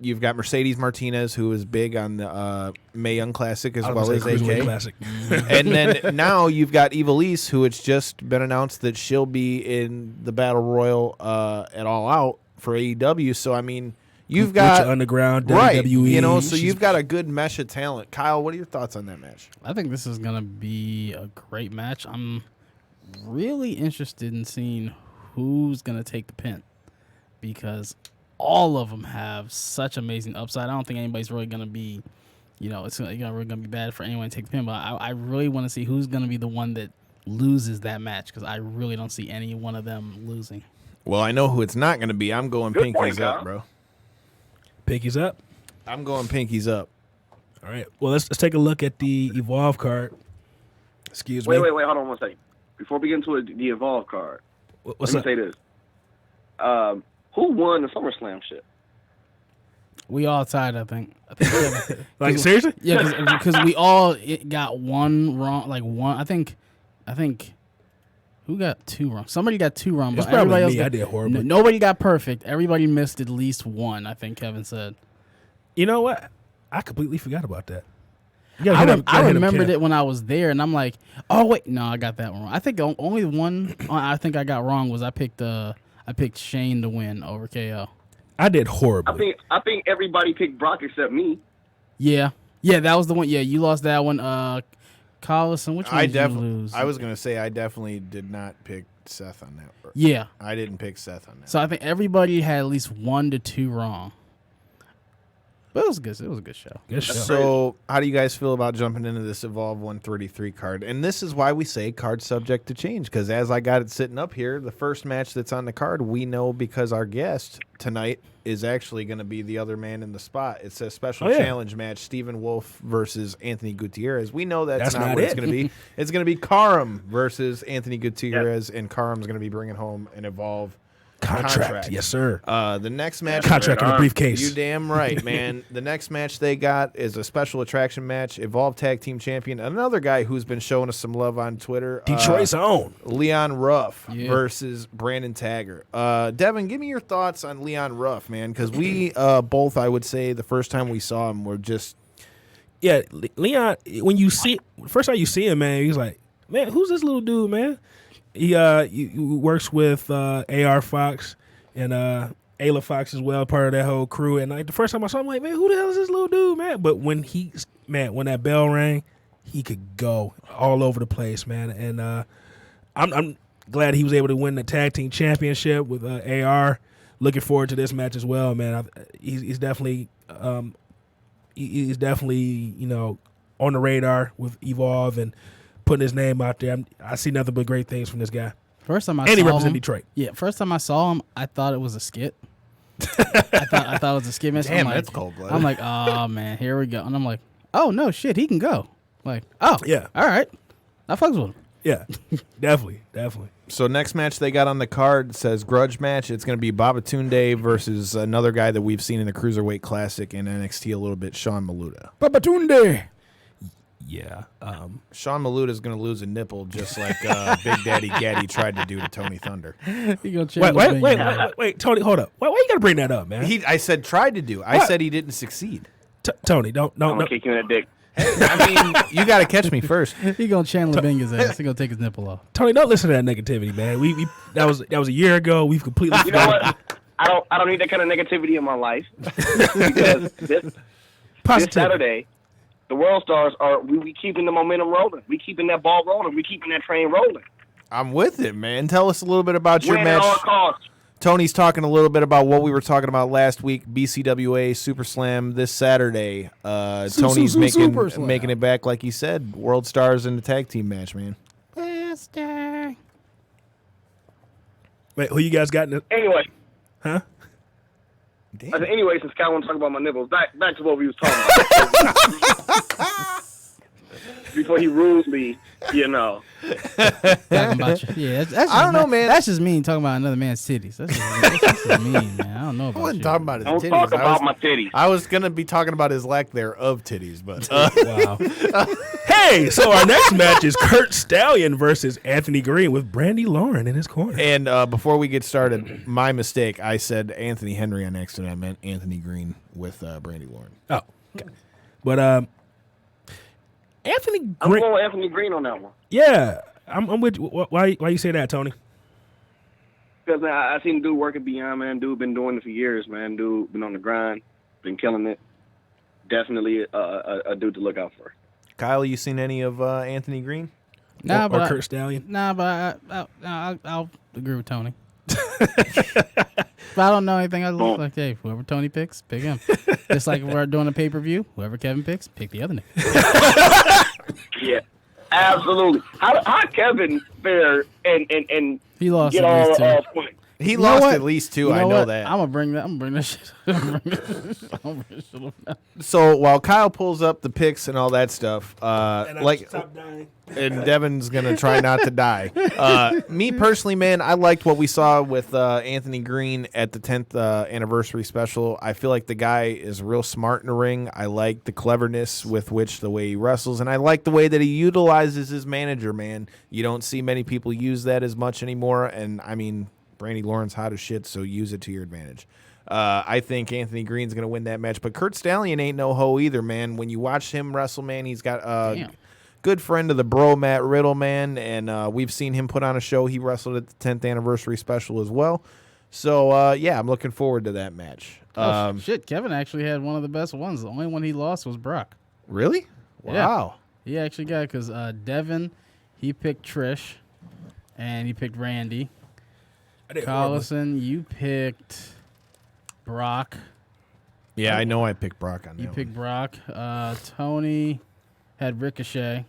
Mercedes Martinez, who is big on the Mae Young Classic as well as AK. Classic. And then now you've got Ivelisse, who it's just been announced that she'll be in the Battle Royal at All Out for AEW. So, I mean, you've got Lucha Underground, right, WWE. You know, so you've got a good mesh of talent. Kyle, what are your thoughts on that match? I think this is going to be a great match. I'm really interested in seeing who's going to take the pin because all of them have such amazing upside. I don't think anybody's really going to be, it's really going to be bad for anyone to take the pin, but I really want to see who's going to be the one that loses that match because I really don't see any one of them losing. Well, I know who it's not going to be. I'm going pinkies up, bro. Pinkies up? I'm going pinkies up. All right. Well, let's take a look at the Evolve card. Excuse me. Wait. Hold on one second. Before we get into the Evolve card, What's let me say this. Who won the SummerSlam shit? We all tied, I think. Like, seriously? Yeah, because we all got one wrong. Like, one, I think, who got two wrong? Somebody got two wrong, but everybody else I did horribly. Nobody got perfect. Everybody missed at least one, I think Kevin said. You know what? I completely forgot about that. I remembered it when I was there, and I'm like, oh, wait. No, I got that one wrong. I think only one I think I got wrong was I picked Shane to win over KO. I did horribly. I think everybody picked Brock except me. Yeah, that was the one. Yeah, you lost that one. Collison, which one did you lose? I was going to say I definitely did not pick Seth on that. Yeah. I didn't pick Seth on that. So I think everybody had at least 1 to 2 wrong. But it was good. It was a good show. Good show. So, how do you guys feel about jumping into this Evolve 133 card? And this is why we say card subject to change, because as I got it sitting up here, the first match that's on the card, we know because our guest tonight is actually going to be the other man in the spot. It's a special challenge match, Stephen Wolf versus Anthony Gutierrez. We know that's not what it's going to be. It's going to be Karam versus Anthony Gutierrez, and Karam's going to be bringing home an Evolve contract. Yes, sir. The next match, Contract in a briefcase. You damn right, man. The next match they got is a special attraction match. Evolve Tag Team Champion, another guy who's been showing us some love on Twitter. Detroit's own Leon Ruff versus Brandon Taggart. Devin, give me your thoughts on Leon Ruff, man, because we both, I would say, the first time we saw him, were just Leon. When you see first time you see him, man, he's like, man, who's this little dude, man? He works with AR Fox and Ayla Fox as well, part of that whole crew. And like the first time I saw him, I'm like, man, who the hell is this little dude, man? But when that bell rang, he could go all over the place, man. And I'm glad he was able to win the tag team championship with AR. Looking forward to this match as well, man. He's definitely on the radar with Evolve and putting his name out there. I see nothing but great things from this guy. First time he represents Detroit. Yeah, first time I saw him, I thought it was a skit. I thought it was a skit match. Damn, that's cold-blooded. I'm like, oh man, here we go. And I'm like, oh no, shit, he can go. Like, oh yeah, all right, I fucks with him. Yeah, definitely. So next match they got on the card says grudge match. It's going to be Babatunde versus another guy that we've seen in the Cruiserweight Classic in NXT a little bit, Sean Maluda. Babatunde. Yeah. Sean Maluda is going to lose a nipple just like Big Daddy Gaddy tried to do to Tony Thunder. Wait, Tony, hold up. Why you got to bring that up, man? I said tried to do. I said he didn't succeed. Tony, don't. I'm gonna kick you in the dick. Hey, I mean, you got to catch me first. He gonna Chandler Bing his ass. He gonna take his nipple off. Tony, don't listen to that negativity, man. We that was a year ago. We've completely. You know what? I don't need that kind of negativity in my life because this Saturday, the World Stars we keeping the momentum rolling. We keeping that ball rolling. We keeping that train rolling. I'm with it, man. Tell us a little bit about your Win match. at all costs. Tony's talking a little bit about what we were talking about last week, BCWA Super Slam this Saturday. Tony's making it back, like he said, World Stars in the tag team match, man. Master. Wait, who you guys got? Anyway. Huh? I said, anyway, since Cal want to talk about my nipples, back to what we was talking about. Before he rudely, talking about you. Yeah, that's I don't know, man. That's just mean talking about another man's titties. That's just mean, man. I don't know about I wasn't you. talking about his don't titties. talk about my titties. I was going to be talking about his lack there of titties, but... Wow. Hey, so our next match is Kurt Stallion versus Anthony Green with Brandy Lauren in his corner. And before we get started, my mistake, I said Anthony Henry on accident. I meant Anthony Green with Brandy Lauren. Oh, okay. But Anthony Green. I'm going with Anthony Green on that one. Yeah, I'm with you. Why you say that, Tony? Because I seen dude working beyond, man. Dude been doing it for years, man. Dude been on the grind, been killing it. Definitely a dude to look out for. Kyle, you seen any of Anthony Green? Nah, or Kurt Stallion? Nah, but I'll agree with Tony. If I don't know anything, I look like, hey, whoever Tony picks, pick him. Just like if we're doing a pay-per-view, whoever Kevin picks, pick the other nigga. Yeah, absolutely. How Kevin fare and He lost get at least all two. points? He You know lost what? at least two. You know I know what? that. I'm gonna bring that shit. I'm gonna bring that shit up. So while Kyle pulls up the picks and all that stuff, And Devin's gonna try not to die. Me personally, man, I liked what we saw with Anthony Green at the 10th anniversary special. I feel like the guy is real smart in the ring. I like the cleverness with which the way he wrestles, and I like the way that he utilizes his manager. Man, you don't see many people use that as much anymore. And I mean, Brandy Lauren's hot as shit, so use it to your advantage. I think Anthony Green's going to win that match. But Kurt Stallion ain't no hoe either, man. When you watch him wrestle, man, he's got a good friend of the bro, Matt Riddle, man. And we've seen him put on a show. He wrestled at the 10th anniversary special as well. So, yeah, I'm looking forward to that match. Shit, Kevin actually had one of the best ones. The only one he lost was Brock. Really? Yeah. Wow. He actually got it because Devin, he picked Trish, and he picked Randy. Collison, you picked Brock. Yeah, I know I picked Brock on that. You picked Brock. Tony had Ricochet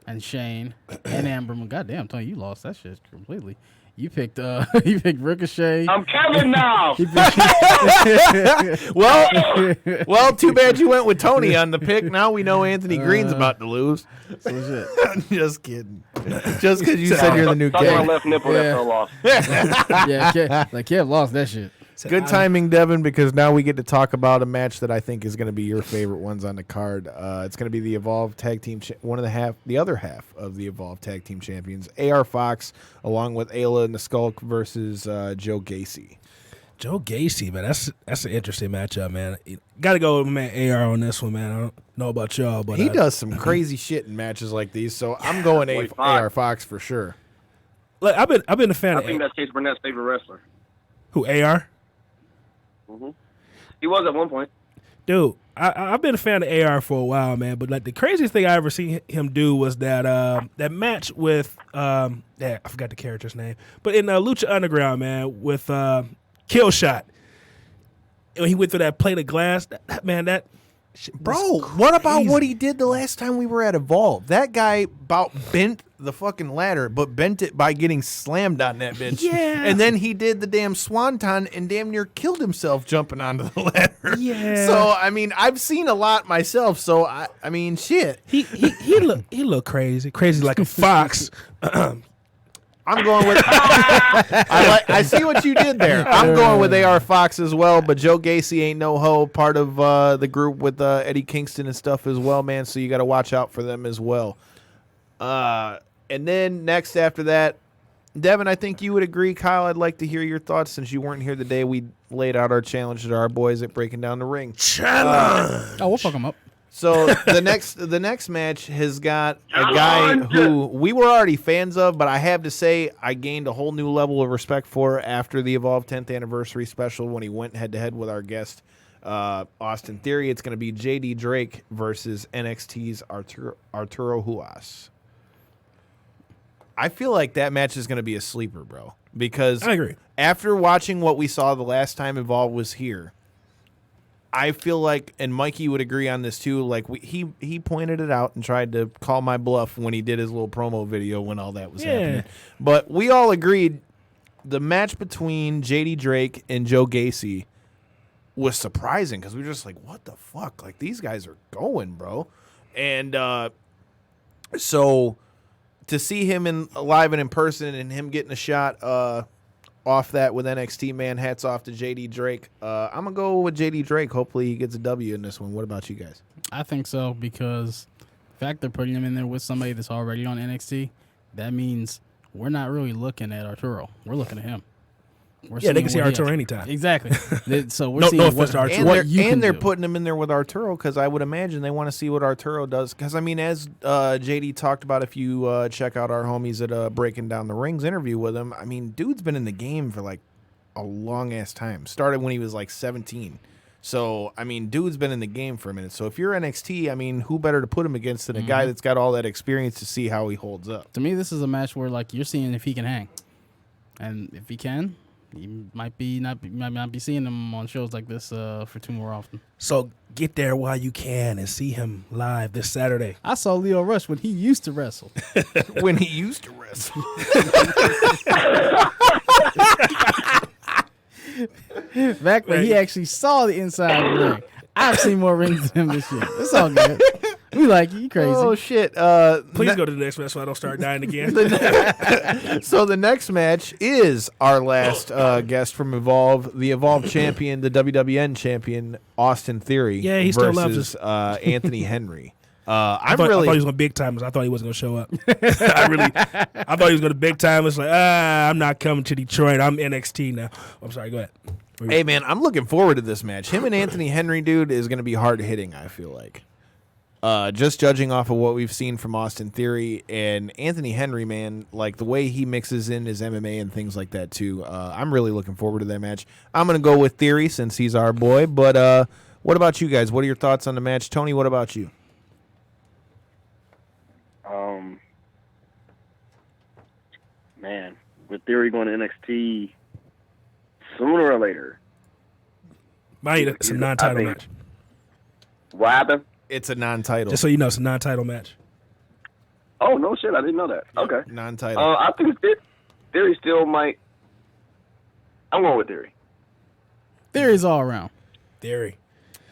and Shane and Amber. Goddamn, Tony, you lost that shit completely. You picked you picked Ricochet. I'm Kevin now. Well, too bad you went with Tony on the pick. Now we know Anthony Green's about to love. So shit. Just kidding. Just because you said you're the new Suck my Kev. left nipple that fell off. Yeah, Kev lost that shit. Good timing, Devin, because now we get to talk about a match that I think is going to be your favorite ones on the card. It's going to be the Evolve Tag Team, the other half of the Evolve Tag Team Champions, AR Fox, along with Ayla and the Skulk versus Joe Gacy. Joe Gacy, man, that's an interesting matchup, man. Got to go with man AR on this one, man. I don't know about y'all, but He does some crazy shit in matches like these, so I'm going AR Fox for sure. Look, I've been a fan. I think that's Chase Burnett's favorite wrestler. Who, AR? Mm-hmm. He was at one point. Dude, I've been a fan of AR for a while, man. But like the craziest thing I ever seen him do was that match with I forgot the character's name, but in Lucha Underground, man, with Killshot. When he went through that plate of glass, that shit was Bro, what about crazy. what he did the last time we were at Evolve? That guy about bent the fucking ladder, but bent it by getting slammed on that bitch. Yeah. And then he did the damn swanton and damn near killed himself jumping onto the ladder. Yeah. So, I mean, I've seen a lot myself, so, I mean, shit. He look crazy like a fox. I'm going with. I see what you did there. I'm going with AR Fox as well, but Joe Gacy ain't no hoe. Part of the group with Eddie Kingston and stuff as well, man. So you got to watch out for them as well. And then next after that, Devin, I think you would agree. Kyle, I'd like to hear your thoughts since you weren't here the day we laid out our challenge to our boys at Breaking Down the Ring. Challenge. We'll fuck him up. So the next match has got a guy who we were already fans of, but I have to say I gained a whole new level of respect for after the Evolve 10th anniversary special when he went head to head with our guest Austin Theory. It's going to be JD Drake versus NXT's Arturo Huas. I feel like that match is going to be a sleeper, bro, because I agree. After watching what we saw the last time Evolve was here, I feel like, and Mikey would agree on this too, like he pointed it out and tried to call my bluff when he did his little promo video when all that was happening. But we all agreed the match between JD Drake and Joe Gacy was surprising because we were just like, what the fuck? Like, these guys are going, bro. And so to see him live and in person and him getting a shot off that with NXT, man, hats off to JD Drake. I'm going to go with JD Drake. Hopefully he gets a W in this one. What about you guys? I think so because the fact they're putting him in there with somebody that's already on NXT, that means we're not really looking at Arturo. We're looking at him. They can see Arturo anytime. Exactly. So we're seeing what Arturo. And they're putting him in there with Arturo because I would imagine they want to see what Arturo does. Because, I mean, as JD talked about, if you check out our homies at Breaking Down the Rings interview with him, I mean, dude's been in the game for like a long-ass time. Started when he was like 17. So, I mean, dude's been in the game for a minute. So if you're NXT, I mean, who better to put him against than a guy that's got all that experience to see how he holds up? To me, this is a match where, like, you're seeing if he can hang. And if he can, you might not be seeing him on shows like this for too more often. So get there while you can and see him live this Saturday. I saw Leo Rush when he used to wrestle. When he used to wrestle. Back when he actually saw the inside of the ring. I've seen more rings than him this year. It's all good. We like you crazy. Oh, shit. Please go to the next match so I don't start dying again. So the next match is our last guest from Evolve, the Evolve champion, the WWN champion, Austin Theory. Yeah, he still loves us. Anthony Henry. I thought he was going to big time us. I thought he wasn't going to show up. I thought he was going to big time us. Like, I'm not coming to Detroit. I'm NXT now. I'm sorry. Go ahead. Hey, man, I'm looking forward to this match. Him and Anthony Henry, dude, is going to be hard hitting, I feel like. Just judging off of what we've seen from Austin Theory and Anthony Henry, man, like the way he mixes in his MMA and things like that, too. I'm really looking forward to that match. I'm going to go with Theory since he's our boy. But what about you guys? What are your thoughts on the match? Tony, what about you? Man, with Theory going to NXT sooner or later, Mine, it's a non-title match. What happened? It's a non-title. Just so you know, it's a non-title match. Oh, no shit. I didn't know that. Okay. Non-title. I think Theory still might. I'm going with Theory. Theory's all around. Theory.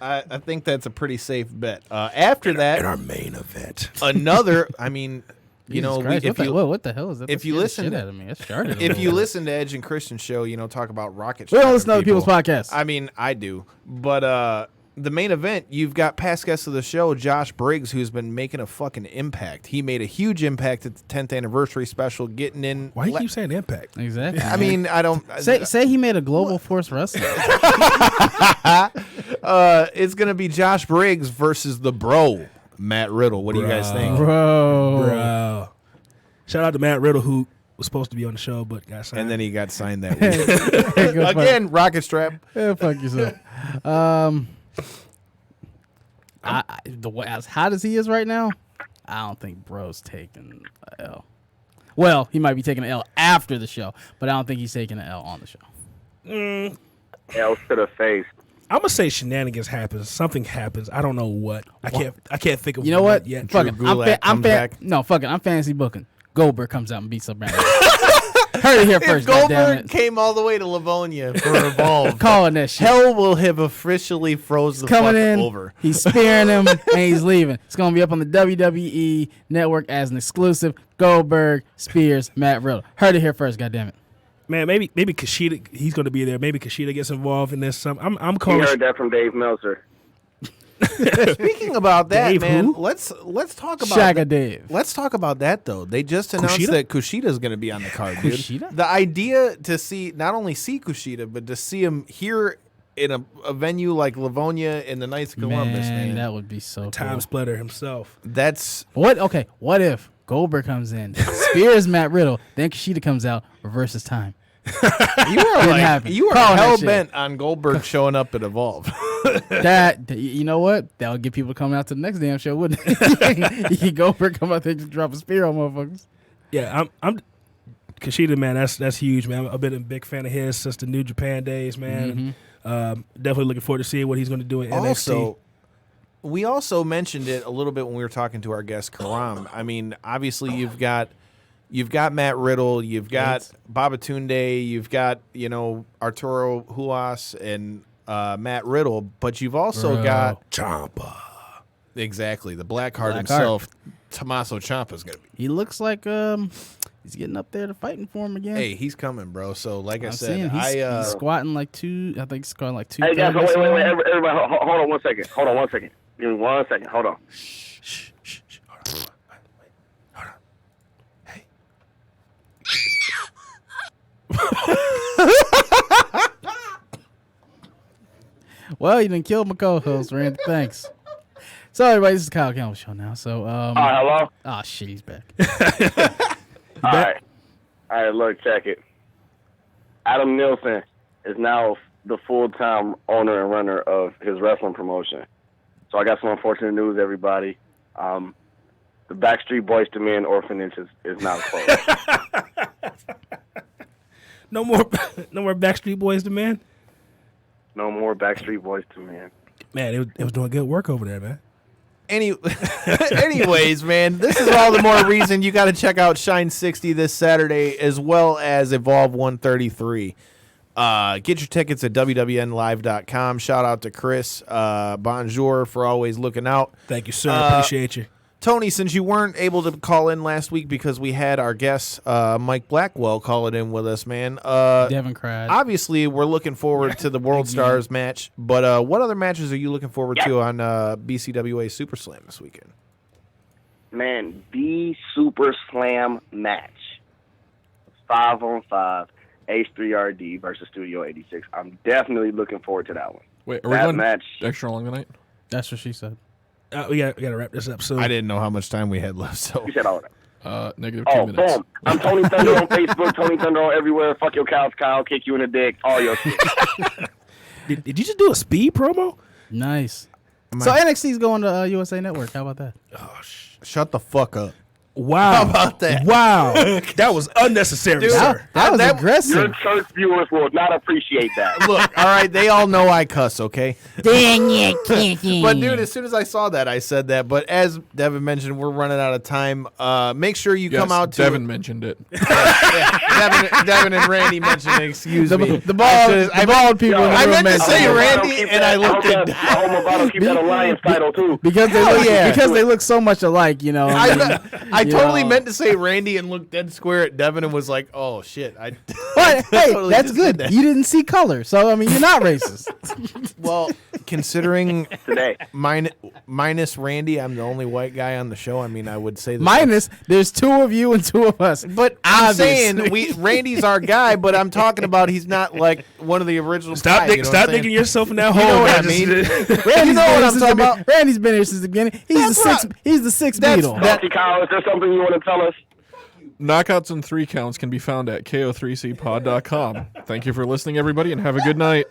I think that's a pretty safe bet. After that, In our main event. another. I mean, you know, Christ, if you what the hell is that? if you listen to- at me, it started. if you listen to Edge and Christian show, you know, talk about rocket. we don't listen to shipping other people's people. podcasts. I mean, I do, but the main event, you've got past guest of the show, Josh Briggs, who's been making a fucking impact. He made a huge impact at the 10th anniversary special, getting in. Why you keep saying Impact? Exactly. I mean, I don't say he made a global force wrestling. it's gonna be Josh Briggs versus the Bro, Matt Riddle. What do you guys think? Bro. Shout out to Matt Riddle, who was supposed to be on the show, but got signed. And then he got signed that week. Go fuck- Again, rocket strap. Yeah, fuck yourself. As hot as he is right now, I don't think Bro's taking an L. Well, he might be taking an L after the show, but I don't think he's taking an L on the show. L to the face. I'm gonna say shenanigans happens. Something happens. I don't know what. I can't think of. You know what? yet. Fuck it. Drew Gulak comes back. No, fuck it. I'm fantasy booking. Goldberg comes out and beats up Brandon. Heard it here first. If goddammit. Goldberg came all the way to Livonia for Evolve, Calling that shit. hell will have officially froze the Coming fuck in, over. he's spearing him, and he's leaving. It's going to be up on the WWE network as an exclusive. Goldberg, Spears, Matt Riddle. Heard it here first, goddammit. Man, maybe Kushida. He's gonna be there. Maybe Kushida gets involved in this. I'm You calling. heard that from Dave Meltzer. Speaking about that, Dave man, who? let's talk about Shagga that. Dave. Let's talk about that though. They just announced Kushida? that Kushida's going to be on the card, dude. Kushida? The idea to see not only see Kushida, but to see him here in a venue like Livonia in the Knights of Columbus, man. that would be so Time cool. Splitter himself. That's What if Goldberg comes in, Spears, Matt Riddle, then Kushida comes out, reverses time. you are like happen. you are Calling that hell shit. bent on Goldberg showing up at Evolve. You know what? That would get people coming out to the next damn show, wouldn't it? Goldberg come out there and just drop a spear on motherfuckers. Yeah, I'm Kushida, man. That's huge, man. I've been a big fan of his since the New Japan days, man. Definitely looking forward to seeing what he's going to do in NXT. We also mentioned it a little bit when we were talking to our guest Karam. I mean, obviously you've got Matt Riddle, you've got Babatunde, you've got Arturo Huas and Matt Riddle, but you've also got Ciampa. Exactly, the Black Heart himself, Tommaso Ciampa's gonna be. He looks like he's getting up there to fighting for him again. Hey, he's coming, bro. So like I I'm said, seeing he's squatting like two. I think he's squatting like two. Hey, guys, wait. Everybody, hold on 1 second. Hold on 1 second. Give me 1 second. Hold on. Shh. Hold on. Hey. Well, you done killed my co-host, Randy. Thanks. So, everybody, this is the Kyle Campbell Show now. So, Hello? oh, shit, he's back. All right, look, check it. Adam Nielsen is now the full-time owner and runner of his wrestling promotion. So I got some unfortunate news, everybody. The Backstreet Boys to Men orphanage is now closed. No more Backstreet Boys to Men. No more Backstreet Boys to Men. Man, it was doing good work over there, man. Anyways, man, this is all the more reason you got to check out Shine 60 this Saturday, as well as Evolve 133. Get your tickets at wwnlive.com. Shout out to Chris Bonjour for always looking out. Thank you, sir. Appreciate you. Tony, since you weren't able to call in last week because we had our guest Mike Blackwell call it in with us, man. Devin cried. Obviously, we're looking forward to the World Stars match, but what other matches are you looking forward to on BCWA Super Slam this weekend? Man, the Super Slam match. 5-on-5, H3RD versus Studio 86. I'm definitely looking forward to that one. Wait, are we That going match. extra long tonight? That's what she said. We got to wrap this up soon. I didn't know how much time we had left, so You said all that. -2 Oh, minutes. boom. I'm Tony Thunder on Facebook, Tony Thunder on everywhere. Fuck your couch, Kyle. Kick you in the dick. All your shit. Did you just do a speed promo? Nice. So NXT's going to USA Network. How about that? Oh, shut the fuck up. Wow. How about that? Wow. That was unnecessary, Dude, sir. That was Your aggressive. church viewers will not appreciate that. Look, all right, they all know I cuss, okay? Dang it, Kiki. But dude, as soon as I saw that, I said that. But as Devin mentioned, we're running out of time. Make sure you come out to Devin mentioned it. Devin and Randy mentioned it. Excuse me. The bald people. in the I room meant to say mentioned it. Randy, and I looked at. Keep that Alliance title too. because they look so much alike, you know. I totally know. meant to say Randy and looked dead square at Devin and was like, "Oh shit!" But hey, totally that's just good. did that. You didn't see color, so I mean, you're not racist. Well, considering Today. minus Randy, I'm the only white guy on the show. I mean, I would say that. Minus, there's 2 of you and 2 of us. But I'm Obviously. saying Randy's our guy, but I'm talking about he's not like one of the original. Stop, guys, you know what I'm saying? digging yourself in that You hole. know what I man. mean? Just- Randy's You know what I'm talking about? Randy's been here since the beginning. He's the sixth Beatle. Salty Kyle, is there something you want to tell us? Knockouts and 3 counts can be found at ko3cpod.com. Thank you for listening, everybody, and have a good night.